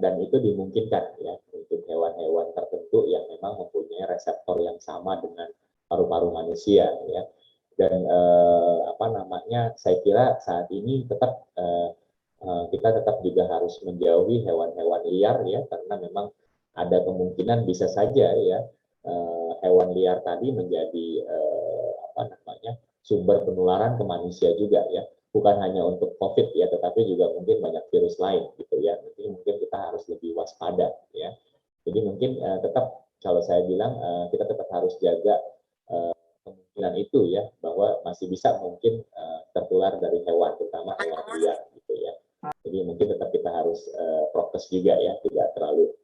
Dan itu dimungkinkan, ya, untuk hewan-hewan tertentu yang memang mempunyai reseptor yang sama dengan paru-paru manusia, ya. Dan saya kira saat ini tetap kita tetap juga harus menjauhi hewan-hewan liar, ya, karena memang ada kemungkinan bisa saja, ya, hewan liar tadi menjadi sumber penularan ke manusia juga, ya. Bukan hanya untuk COVID, ya, tetapi juga mungkin banyak virus lain, gitu ya. Jadi mungkin kita harus lebih waspada, ya. Jadi mungkin tetap kalau saya bilang kita tetap harus jaga kemungkinan itu, ya, bahwa masih bisa mungkin tertular dari hewan, terutama hewan liar, gitu ya. Jadi mungkin tetap kita harus prokes juga, ya, tidak terlalu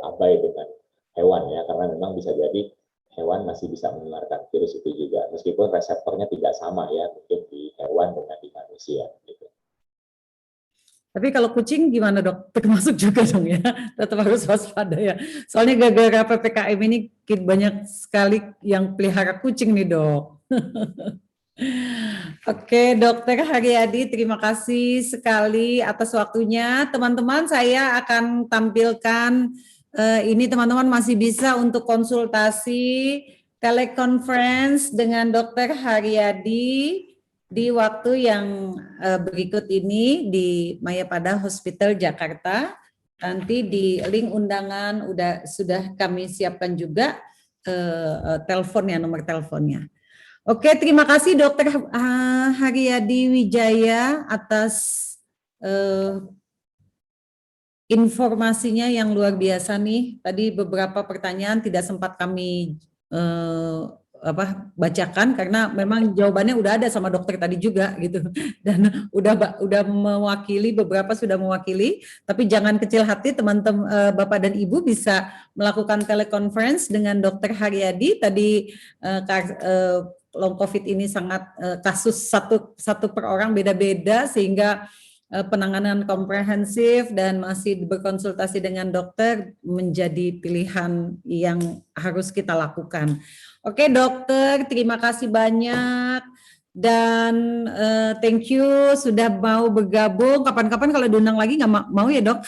abai dengan hewan, ya, karena memang bisa jadi hewan masih bisa menularkan virus itu juga, meskipun reseptornya tidak sama, ya, mungkin di hewan dengan di manusia, gitu. Tapi kalau kucing gimana dok? Termasuk juga dong ya, tetap harus waspada ya. Soalnya gara-gara PPKM ini banyak sekali yang pelihara kucing nih dok. Oke, Dokter Haryadi, terima kasih sekali atas waktunya. Teman-teman, saya akan tampilkan ini teman-teman masih bisa untuk konsultasi telekonferensi dengan Dokter Haryadi di waktu yang berikut ini di Mayapada Hospital Jakarta. Nanti di link undangan sudah kami siapkan juga teleponnya, nomor teleponnya. Oke, terima kasih Dokter Haryadi Wijaya atas informasinya yang luar biasa nih. Tadi beberapa pertanyaan tidak sempat kami bacakan karena memang jawabannya udah ada sama dokter tadi juga gitu, dan udah mewakili, beberapa sudah mewakili. Tapi jangan kecil hati teman-teman, Bapak dan Ibu bisa melakukan telekonferensi dengan Dokter Haryadi. Tadi long COVID ini sangat kasus satu per orang beda-beda, sehingga penanganan komprehensif dan masih berkonsultasi dengan dokter menjadi pilihan yang harus kita lakukan. Oke dokter, terima kasih banyak dan thank you sudah mau bergabung. Kapan-kapan kalau diundang lagi nggak mau ya dok?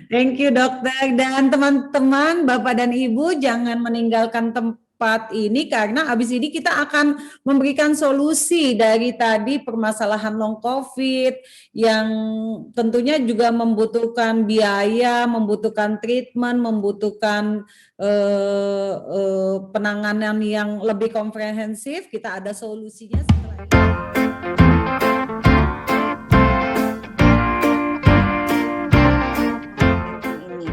Thank you dokter dan teman-teman Bapak dan Ibu jangan meninggalkan tempat ini karena habis ini kita akan memberikan solusi dari tadi permasalahan long COVID yang tentunya juga membutuhkan biaya, membutuhkan treatment, membutuhkan penanganan yang lebih komprehensif. Kita ada solusinya setelah ini.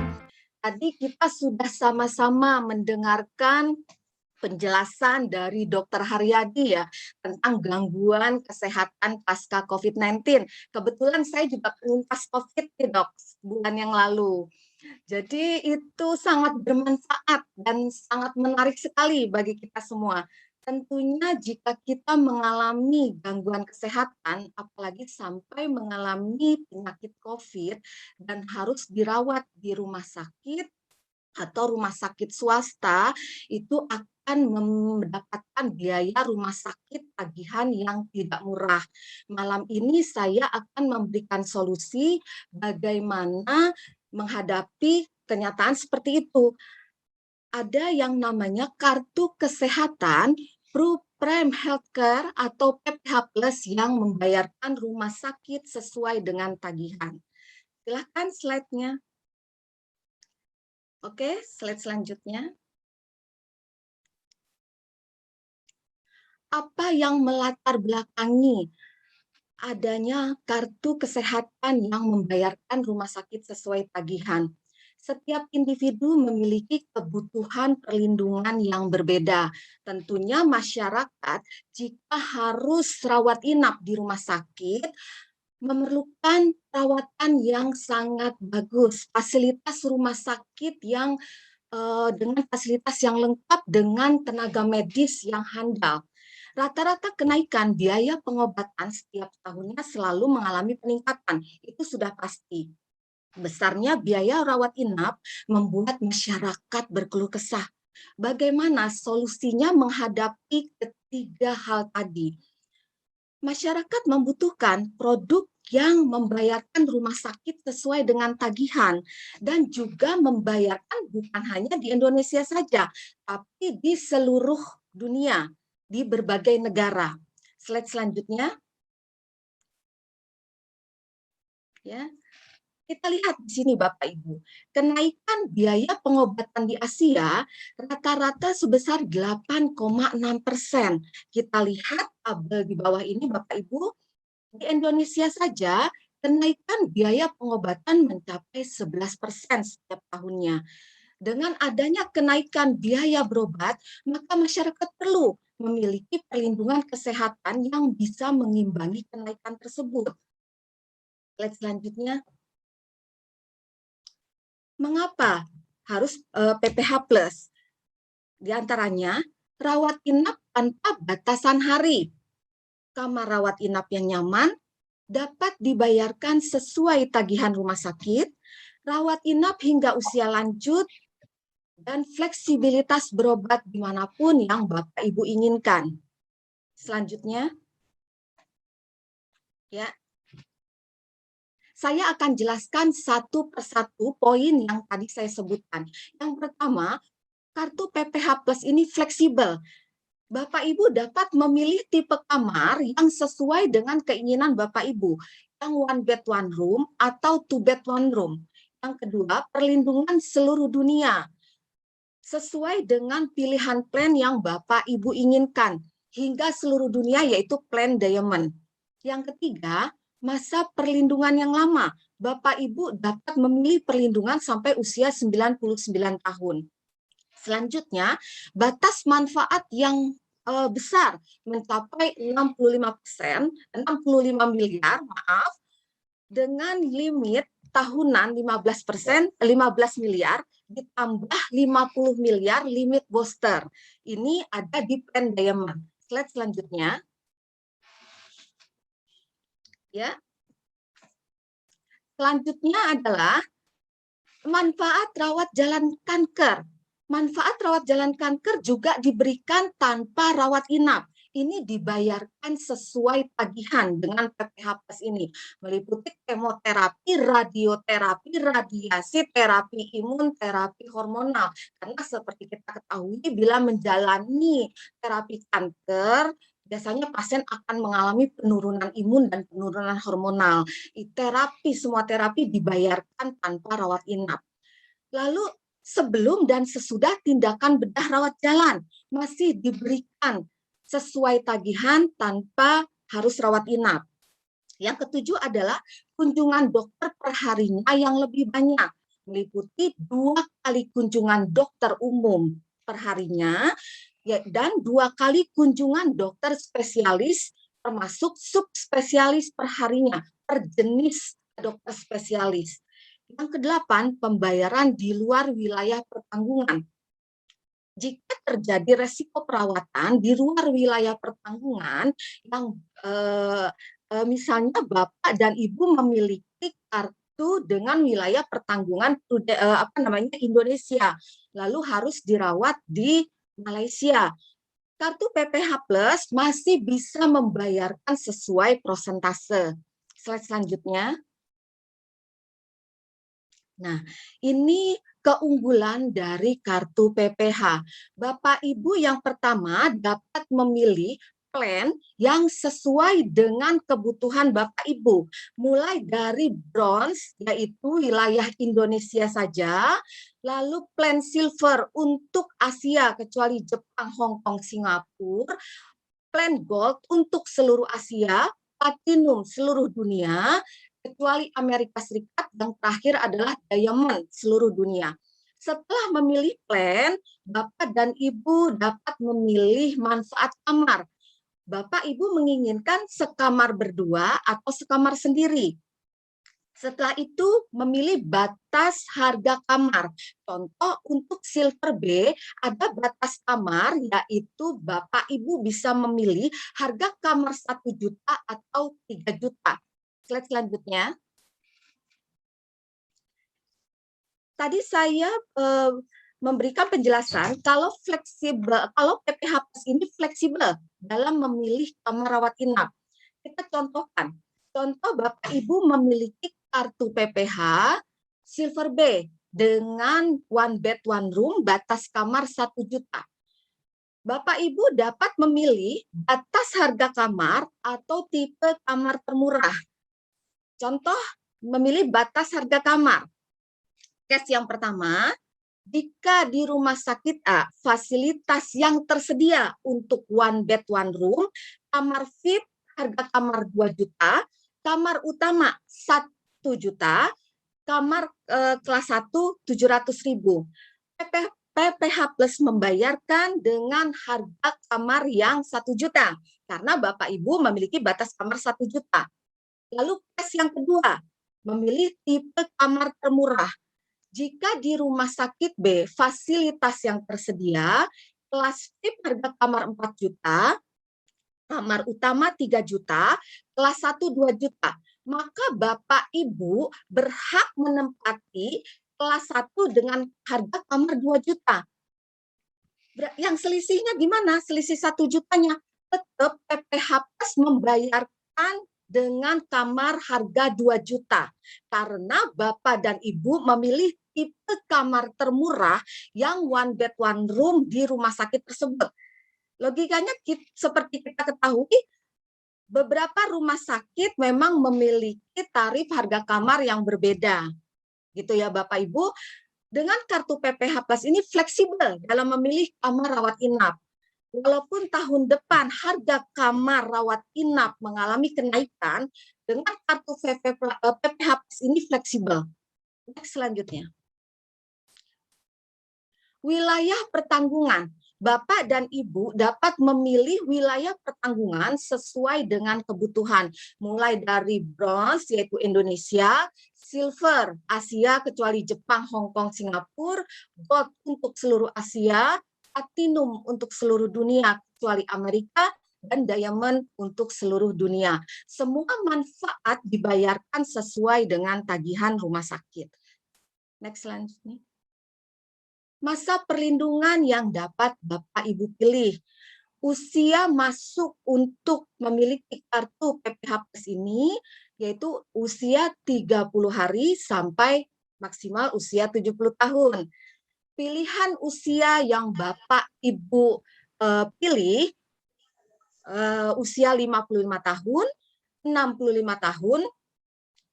Tadi kita sudah sama-sama mendengarkan penjelasan dari Dr. Haryadi ya tentang gangguan kesehatan pasca COVID-19. Kebetulan saya juga penyintas COVID nih dok, bulan yang lalu. Jadi itu sangat bermanfaat dan sangat menarik sekali bagi kita semua. Tentunya jika kita mengalami gangguan kesehatan, apalagi sampai mengalami penyakit COVID dan harus dirawat di rumah sakit atau rumah sakit swasta, itu akan mendapatkan biaya rumah sakit tagihan yang tidak murah. Malam ini saya akan memberikan solusi bagaimana menghadapi kenyataan seperti itu. Ada yang namanya kartu kesehatan Prime Healthcare atau PPH Plus yang membayarkan rumah sakit sesuai dengan tagihan. Silakan slide-nya. Oke, slide selanjutnya. Apa yang melatar belakangi adanya kartu kesehatan yang membayarkan rumah sakit sesuai tagihan? Setiap individu memiliki kebutuhan perlindungan yang berbeda. Tentunya masyarakat jika harus rawat inap di rumah sakit, memerlukan perawatan yang sangat bagus, fasilitas rumah sakit yang dengan fasilitas yang lengkap dengan tenaga medis yang handal. Rata-rata kenaikan biaya pengobatan setiap tahunnya selalu mengalami peningkatan, itu sudah pasti. Besarnya biaya rawat inap membuat masyarakat berkeluh kesah. Bagaimana solusinya menghadapi ketiga hal tadi? Masyarakat membutuhkan produk yang membayarkan rumah sakit sesuai dengan tagihan dan juga membayarkan bukan hanya di Indonesia saja, tapi di seluruh dunia, di berbagai negara. Slide selanjutnya. Ya. Kita lihat di sini Bapak Ibu, kenaikan biaya pengobatan di Asia rata-rata sebesar 8,6%. Kita lihat tabel di bawah ini Bapak Ibu, di Indonesia saja kenaikan biaya pengobatan mencapai 11% setiap tahunnya. Dengan adanya kenaikan biaya berobat, maka masyarakat perlu memiliki perlindungan kesehatan yang bisa mengimbangi kenaikan tersebut. Slide selanjutnya. Mengapa harus PPH Plus? Di antaranya, rawat inap tanpa batasan hari. Kamar rawat inap yang nyaman dapat dibayarkan sesuai tagihan rumah sakit, rawat inap hingga usia lanjut, dan fleksibilitas berobat dimanapun yang Bapak Ibu inginkan. Selanjutnya, ya. Saya akan jelaskan satu persatu poin yang tadi saya sebutkan. Yang pertama, kartu PPH Plus ini fleksibel. Bapak Ibu dapat memilih tipe kamar yang sesuai dengan keinginan Bapak Ibu. Yang one bed one room atau two bed one room. Yang kedua, perlindungan seluruh dunia. Sesuai dengan pilihan plan yang Bapak Ibu inginkan. Hingga seluruh dunia yaitu plan Diamond. Yang ketiga, masa perlindungan yang lama. Bapak Ibu dapat memilih perlindungan sampai usia 99 tahun. Selanjutnya, batas manfaat yang besar mencapai 65%, 65 miliar, maaf, dengan limit tahunan 15%, 15 miliar ditambah 50 miliar limit booster. Ini ada di plan Diamond. Slide selanjutnya. Ya. Selanjutnya adalah manfaat rawat jalan kanker. Manfaat rawat jalan kanker juga diberikan tanpa rawat inap. Ini dibayarkan sesuai tagihan dengan PPH Plus ini, meliputi kemoterapi, radioterapi, radiasi, terapi imun, terapi hormonal. Karena seperti kita ketahui, bila menjalani terapi kanker, biasanya pasien akan mengalami penurunan imun dan penurunan hormonal. Semua terapi dibayarkan tanpa rawat inap. Lalu sebelum dan sesudah tindakan bedah rawat jalan masih diberikan sesuai tagihan tanpa harus rawat inap. Yang ketujuh adalah kunjungan dokter perharinya yang lebih banyak, meliputi 2 kali kunjungan dokter umum perharinya dan 2 kali kunjungan dokter spesialis termasuk subspesialis perharinya per jenis dokter spesialis. Yang kedelapan, pembayaran di luar wilayah pertanggungan. Jika terjadi resiko perawatan di luar wilayah pertanggungan yang misalnya Bapak dan Ibu memiliki kartu dengan wilayah pertanggungan Indonesia, lalu harus dirawat di Malaysia. Kartu PPH Plus masih bisa membayarkan sesuai prosentase. Slide selanjutnya. Nah, ini keunggulan dari kartu PPH. Bapak Ibu yang pertama dapat memilih plan yang sesuai dengan kebutuhan Bapak Ibu. Mulai dari bronze, yaitu wilayah Indonesia saja, lalu plan silver untuk Asia, kecuali Jepang, Hong Kong, Singapura, plan gold untuk seluruh Asia, platinum seluruh dunia, kecuali Amerika Serikat, yang terakhir adalah diamond seluruh dunia. Setelah memilih plan, Bapak dan Ibu dapat memilih manfaat kamar. Bapak Ibu menginginkan sekamar berdua atau sekamar sendiri. Setelah itu memilih batas harga kamar. Contoh untuk silver B ada batas kamar, yaitu Bapak Ibu bisa memilih harga kamar 1 juta atau 3 juta. Slide selanjutnya. Tadi saya memberikan penjelasan kalau PPH Plus ini fleksibel dalam memilih kamar rawat inap. Kita contohkan. Contoh Bapak Ibu memiliki kartu PPH Silver B dengan one bed one room batas kamar 1 juta. Bapak Ibu dapat memilih batas harga kamar atau tipe kamar termurah. Contoh, memilih batas harga kamar. Case yang pertama, jika di rumah sakit A, fasilitas yang tersedia untuk one bed, one room, kamar VIP, harga kamar 2 juta, kamar utama 1 juta, kamar kelas 1 700.000. PPH Plus membayarkan dengan harga kamar yang 1 juta, karena Bapak Ibu memiliki batas kamar 1 juta. Lalu case yang kedua, memilih tipe kamar termurah. Jika di rumah sakit B, fasilitas yang tersedia, kelas VIP harga kamar 4 juta, kamar utama 3 juta, kelas 1 2 juta. Maka Bapak Ibu berhak menempati kelas 1 dengan harga kamar 2 juta. Yang selisihnya gimana? Selisih 1 jutanya. Tetap PPH Plus membayarkan dengan kamar harga 2 juta. Karena Bapak dan Ibu memilih tipe kamar termurah yang one bed one room di rumah sakit tersebut. Logikanya seperti kita ketahui, beberapa rumah sakit memang memiliki tarif harga kamar yang berbeda. Gitu ya Bapak Ibu. Dengan kartu PPH Plus ini fleksibel dalam memilih kamar rawat inap. Walaupun tahun depan harga kamar rawat inap mengalami kenaikan, dengan kartu PPH Plus ini fleksibel. Next, selanjutnya. Wilayah pertanggungan. Bapak dan Ibu dapat memilih wilayah pertanggungan sesuai dengan kebutuhan. Mulai dari bronze, yaitu Indonesia, silver, Asia, kecuali Jepang, Hong Kong, Singapura, gold untuk seluruh Asia, platinum untuk seluruh dunia, kecuali Amerika, dan diamond untuk seluruh dunia. Semua manfaat dibayarkan sesuai dengan tagihan rumah sakit. Next selanjutnya. Masa perlindungan yang dapat Bapak Ibu pilih. Usia masuk untuk memiliki kartu PPH Plus ini yaitu usia 30 hari sampai maksimal usia 70 tahun. Pilihan usia yang Bapak Ibu pilih usia 55 tahun, 65 tahun,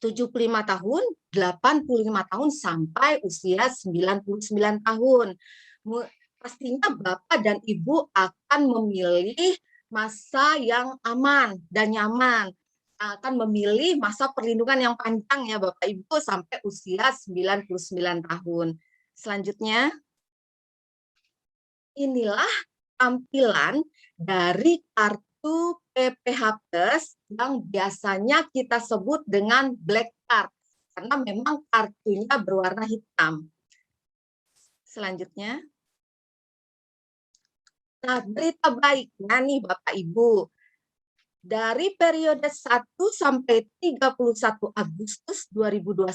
75 tahun, 85 tahun sampai usia 99 tahun. Pastinya Bapak dan Ibu akan memilih masa yang aman dan nyaman. Akan memilih masa perlindungan yang panjang ya Bapak Ibu sampai usia 99 tahun. Selanjutnya, inilah tampilan dari kartu PPH Plus yang biasanya kita sebut dengan black card karena memang kartunya berwarna hitam. Selanjutnya, nah berita baiknya nih Bapak Ibu, dari periode 1 sampai 31 Agustus 2021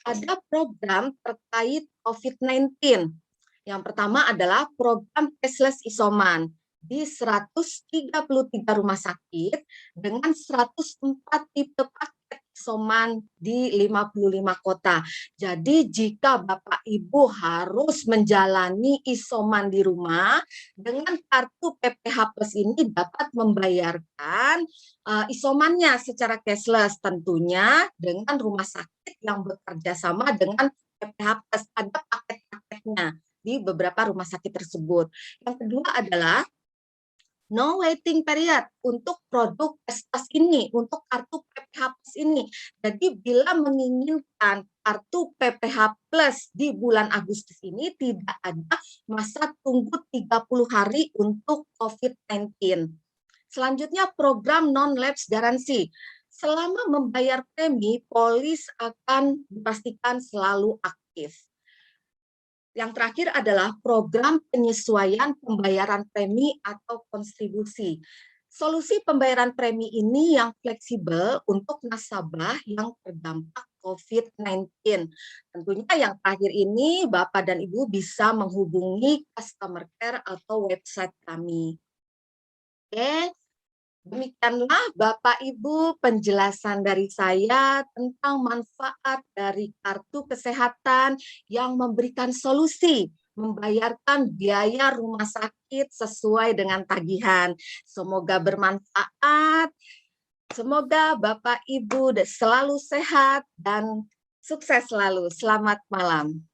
ada program terkait COVID-19. Yang pertama adalah program cashless isoman di 133 rumah sakit dengan 104 tipe paket isoman di 55 kota. Jadi jika Bapak Ibu harus menjalani isoman di rumah, dengan kartu PPH Plus ini dapat membayarkan isomannya secara cashless, tentunya dengan rumah sakit yang bekerja sama dengan PPH Plus. Ada paket-paketnya di beberapa rumah sakit tersebut. Yang kedua adalah no waiting period untuk produk Pestas ini, untuk kartu PPH Plus ini. Jadi bila menginginkan kartu PPH Plus di bulan Agustus ini tidak ada masa tunggu 30 hari untuk COVID-19. Selanjutnya program non-lapse garansi. Selama membayar premi, polis akan dipastikan selalu aktif. Yang terakhir adalah program penyesuaian pembayaran premi atau kontribusi. Solusi pembayaran premi ini yang fleksibel untuk nasabah yang terdampak COVID-19. Tentunya yang terakhir ini Bapak dan Ibu bisa menghubungi customer care atau website kami. Oke. Demikianlah Bapak Ibu penjelasan dari saya tentang manfaat dari kartu kesehatan yang memberikan solusi membayarkan biaya rumah sakit sesuai dengan tagihan. Semoga bermanfaat. Semoga Bapak Ibu selalu sehat dan sukses selalu. Selamat malam.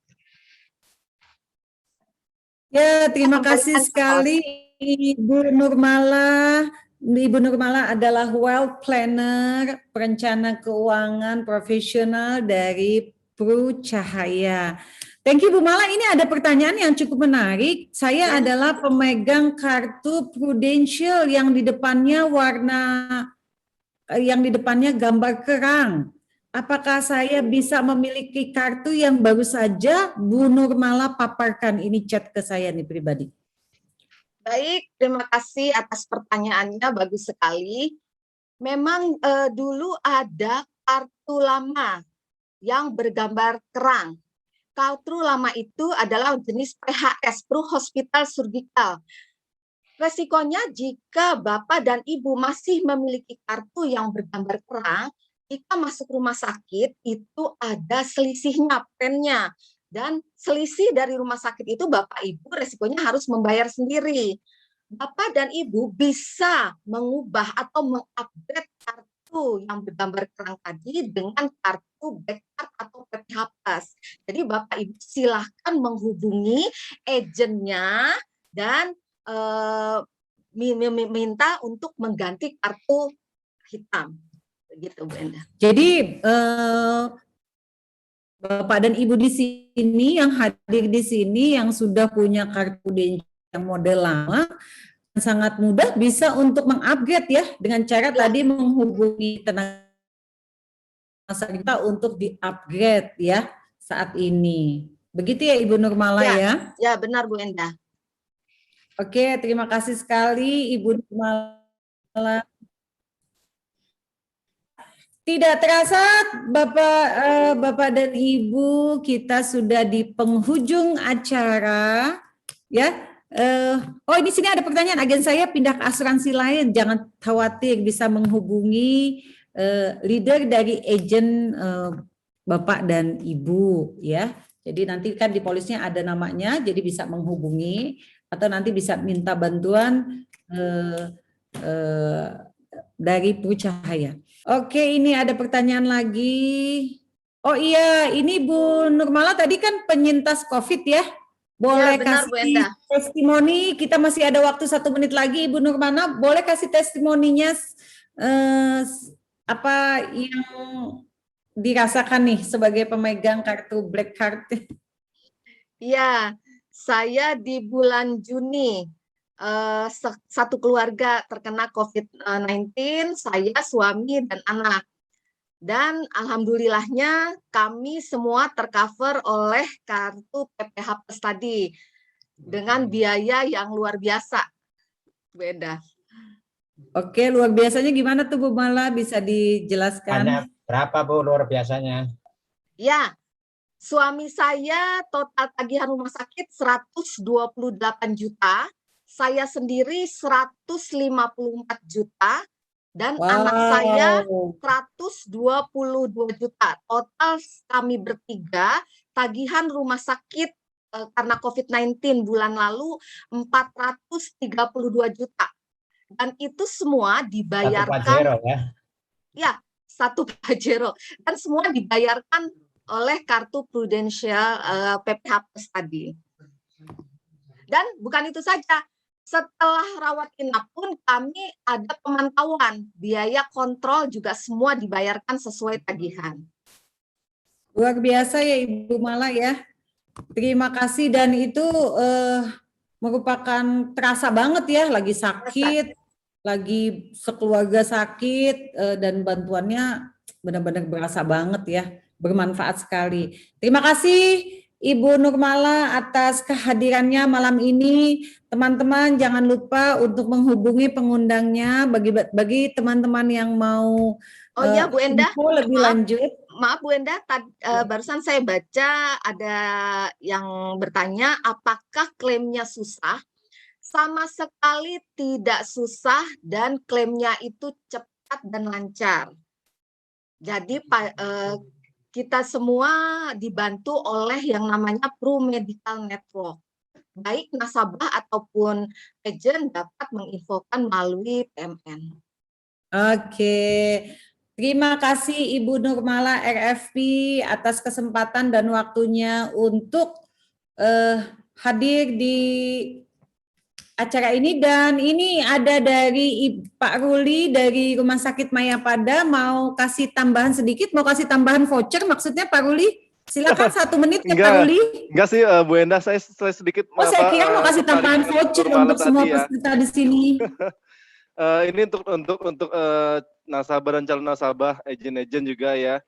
Ya, terima kasih sekali Ibu Nurmala. Ibu Nurmala adalah wealth planner, perencana keuangan profesional dari Pru Cahaya. Thank you Bu Mala, ini ada pertanyaan yang cukup menarik. Saya adalah pemegang kartu Prudential yang di depannya gambar kerang. Apakah saya bisa memiliki kartu yang baru saja Bu Nurmala paparkan? Ini chat ke saya nih pribadi. Baik, terima kasih atas pertanyaannya, bagus sekali. Memang dulu ada kartu lama yang bergambar kerang. Kartu lama itu adalah jenis PHS, Pro Hospital Surgical. Resikonya jika Bapak dan Ibu masih memiliki kartu yang bergambar kerang, jika masuk rumah sakit itu ada selisihnya, pennya. Dan selisih dari rumah sakit itu Bapak Ibu resikonya harus membayar sendiri. Bapak dan Ibu bisa mengubah atau mengupgrade kartu yang bergambar kerang tadi dengan kartu black card atau PPH Plus. Jadi Bapak Ibu silahkan menghubungi agennya dan minta untuk mengganti kartu hitam. Begitu Bu Enda. Jadi Bapak dan Ibu di sini yang hadir di sini yang sudah punya kartu yang model lama sangat mudah bisa untuk mengupgrade ya dengan cara tadi menghubungi tenaga kita untuk di-upgrade ya saat ini. Begitu ya Ibu Nurmala ya? Ya benar Bu Enda. Oke, terima kasih sekali Ibu Nurmala. Tidak terasa Bapak dan Ibu, kita sudah di penghujung acara ya. Oh, ini sini ada pertanyaan, agen saya pindah ke asuransi lain, jangan khawatir, bisa menghubungi leader dari agen Bapak dan Ibu ya. Jadi nanti kan di polisnya ada namanya, jadi bisa menghubungi atau nanti bisa minta bantuan dari Pucahaya. Oke, ini ada pertanyaan lagi. Oh iya, ini Bu Nurmala tadi kan penyintas COVID ya. Boleh benar, Bu kasih Enda. testimoni, kita masih ada waktu 1 menit lagi. Ibu Nurmala, boleh kasih testimoninya apa yang dirasakan nih sebagai pemegang kartu Black Card? Ya, saya di bulan Juni satu keluarga terkena COVID-19, saya, suami, dan anak. Dan alhamdulillahnya kami semua tercover oleh kartu PPH Plus tadi dengan biaya yang luar biasa, Bu Enda. Oke, luar biasanya gimana tuh Bu Mala, bisa dijelaskan? Hanya berapa Bu luar biasanya? Ya, suami saya total tagihan rumah sakit 128 juta, saya sendiri 154 juta, dan anak saya 122 juta. Total kami bertiga tagihan rumah sakit karena COVID-19 bulan lalu 432 juta. Dan itu semua Satu dibayarkan, Pajero ya. ya, satu Pajero, dan semua dibayarkan oleh kartu Prudential PPH Plus tadi. Dan bukan itu saja, setelah rawat inap pun kami ada pemantauan, biaya kontrol juga semua dibayarkan sesuai tagihan. Luar biasa ya Ibu Mala ya. Terima kasih, dan itu merupakan terasa banget ya, lagi sakit, lagi sekeluarga sakit, dan bantuannya benar-benar berasa banget ya, bermanfaat sekali. Terima kasih Ibu Nurmala atas kehadirannya malam ini. Teman-teman jangan lupa untuk menghubungi pengundangnya bagi teman-teman yang mau Oh iya Bu Enda, info lebih lanjut. Maaf Bu Enda, barusan saya baca ada yang bertanya apakah klaimnya susah. Sama sekali tidak susah dan klaimnya itu cepat dan lancar. Jadi kita semua dibantu oleh yang namanya Pro Medical Network. Baik nasabah ataupun agent dapat menginfokan melalui PMN. Oke, terima kasih Ibu Nurmala RFP atas kesempatan dan waktunya untuk hadir di acara ini. Dan ini ada dari Pak Ruli dari Rumah Sakit Mayapada, mau kasih tambahan sedikit, mau kasih tambahan voucher maksudnya Pak Ruli? Silakan 1 menit ya Pak Ruli. Enggak sih Bu Enda, saya sedikit Oh, saya kira mau kasih tambahan voucher untuk semua peserta di sini. Ini untuk nasabah dan calon nasabah, agen-agen juga ya.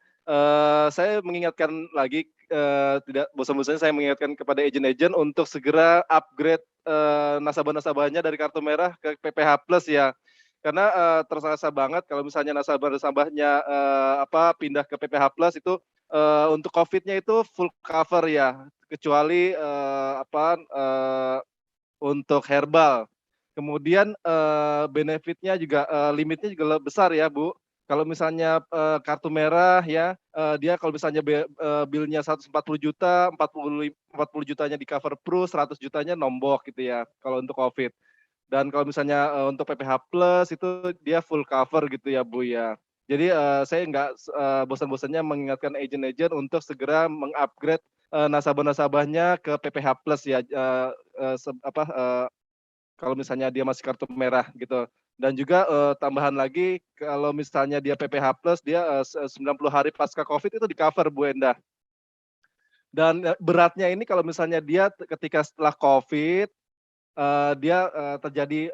Saya mengingatkan lagi, tidak bosan-bosannya saya mengingatkan kepada agen-agen untuk segera upgrade nasabah-nasabahnya dari kartu merah ke PPH Plus ya. Karena terasa banget kalau misalnya nasabah-nasabahnya pindah ke PPH Plus itu untuk COVID-nya itu full cover ya, kecuali untuk herbal. Kemudian benefitnya juga limitnya juga besar ya Bu. Kalau misalnya kartu merah ya, dia kalau misalnya bilnya 140 juta, 40 jutanya di cover Pro, 100 jutanya nombok gitu ya kalau untuk COVID. Dan kalau misalnya untuk PPH Plus itu dia full cover gitu ya Bu ya. Jadi saya nggak bosan-bosannya mengingatkan agen-agen untuk segera mengupgrade nasabah-nasabahnya ke PPH Plus ya, kalau misalnya dia masih kartu merah gitu. Dan juga tambahan lagi, kalau misalnya dia PPH Plus, dia 90 hari pasca COVID itu di cover Bu Enda. Dan beratnya ini kalau misalnya dia ketika setelah COVID, dia terjadi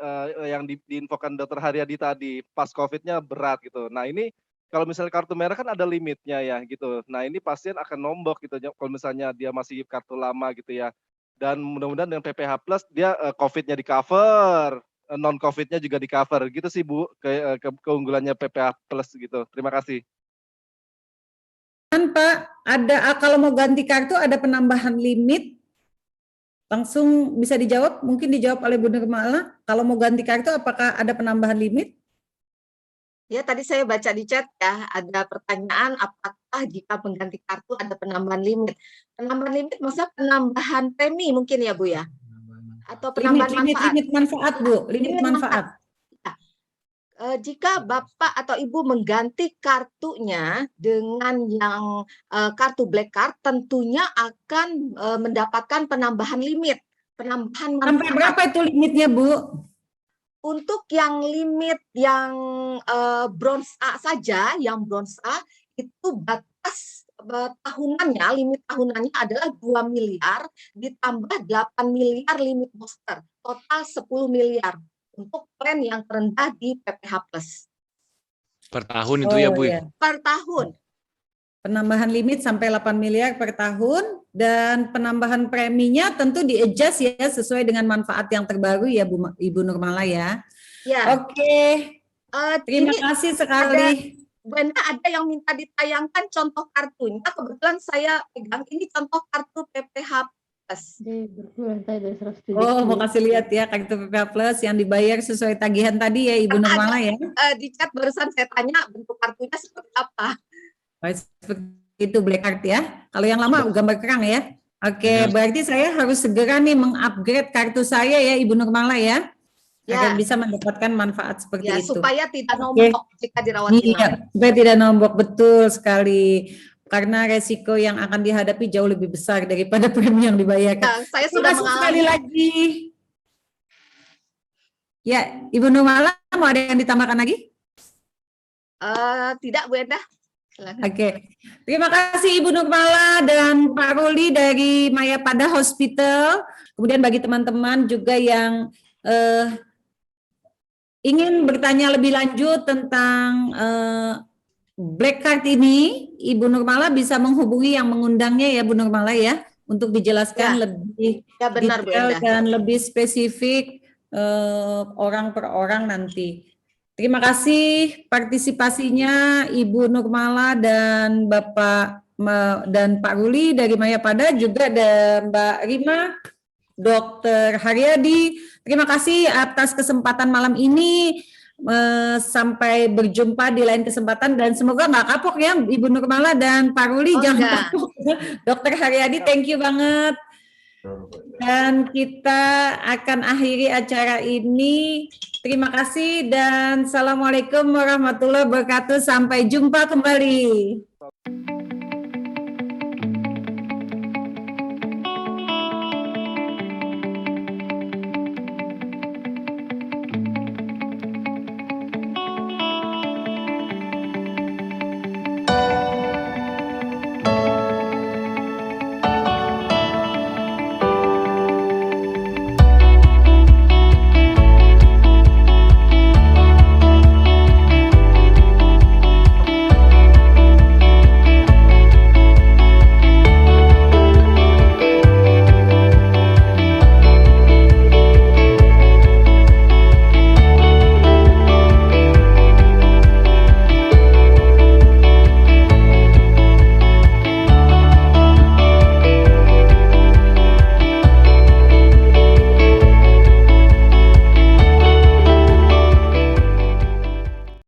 yang diinfokan Dokter Haryadi tadi, pas COVID-nya berat gitu. Nah ini kalau misalnya kartu merah kan ada limitnya ya gitu. Nah ini pasien akan nombok gitu kalau misalnya dia masih kartu lama gitu ya. dan mudah-mudahan dengan PPH Plus dia COVID-nya di cover, non COVID-nya juga di cover gitu sih Bu, keunggulannya PPH Plus gitu. Terima kasih. Pak, ada kalau mau ganti kartu ada penambahan limit? Langsung bisa dijawab, mungkin dijawab oleh Bu Nurmala. Kalau mau ganti kartu apakah ada penambahan limit? Ya, tadi saya baca di chat ya, ada pertanyaan apakah jika mengganti kartu ada penambahan limit. Penambahan limit maksudnya penambahan premi mungkin ya Bu ya? Atau penambahan manfaat? Limit manfaat Bu, limit manfaat. Jika Bapak atau Ibu mengganti kartunya dengan yang kartu black card, tentunya akan mendapatkan penambahan limit, penambahan manfaat. Sampai berapa itu limitnya Bu? Untuk yang limit yang bronze A saja, yang bronze A itu batas tahunannya, limit tahunannya adalah 2 miliar ditambah 8 miliar limit booster, total 10 miliar. Untuk plan yang terendah di PPH Plus. Per tahun itu ya Bu? Ya. Per tahun. Penambahan limit sampai 8 miliar per tahun dan penambahan preminya tentu di-adjust ya sesuai dengan manfaat yang terbaru ya Bu, Ibu Nurmala ya. Ya. Oke. Terima kasih sekali. Benda ada yang minta ditayangkan contoh kartunya. Kebetulan saya pegang ini contoh kartu PPH Plus. Oh, mau kasih lihat ya kartu PPH Plus yang dibayar sesuai tagihan tadi ya Ibu Nurmala ya. Di chat barusan saya tanya bentuk kartunya seperti apa. Seperti itu black card ya. Kalau yang lama gambar kerang ya. Oke, berarti saya harus segera nih mengupgrade kartu saya ya Ibu Nurmala ya. Agar bisa mendapatkan manfaat seperti itu. Supaya tidak nombok jika dirawat inap. Iya, supaya tidak nombok, betul sekali. Karena resiko yang akan dihadapi jauh lebih besar daripada premi yang dibayarkan. Saya sudah mengalami. Sekali lagi. Ya, Ibu Nurmala mau ada yang ditambahkan lagi? Tidak, Bu Enda. Oke. Terima kasih Ibu Nurmala dan Pak Ruli dari Mayapada Hospital. Kemudian bagi teman-teman juga yang ingin bertanya lebih lanjut tentang black card ini, Ibu Nurmala bisa menghubungi yang mengundangnya ya Bu Nurmala ya, untuk dijelaskan lebih benar, detail Bu Enda. dan lebih spesifik orang per orang nanti. Terima kasih partisipasinya Ibu Nurmala dan Bapak dan Pak Ruli dari Mayapada, juga dan Mbak Rima, Dr. Haryadi. Terima kasih atas kesempatan malam ini. Sampai berjumpa di lain kesempatan dan semoga nggak kapok ya Ibu Nurmala dan Pak Ruli, jangan kapok. Dr. Haryadi, thank you banget. Dan kita akan akhiri acara ini. Terima kasih dan Assalamualaikum warahmatullahi wabarakatuh. Sampai jumpa kembali.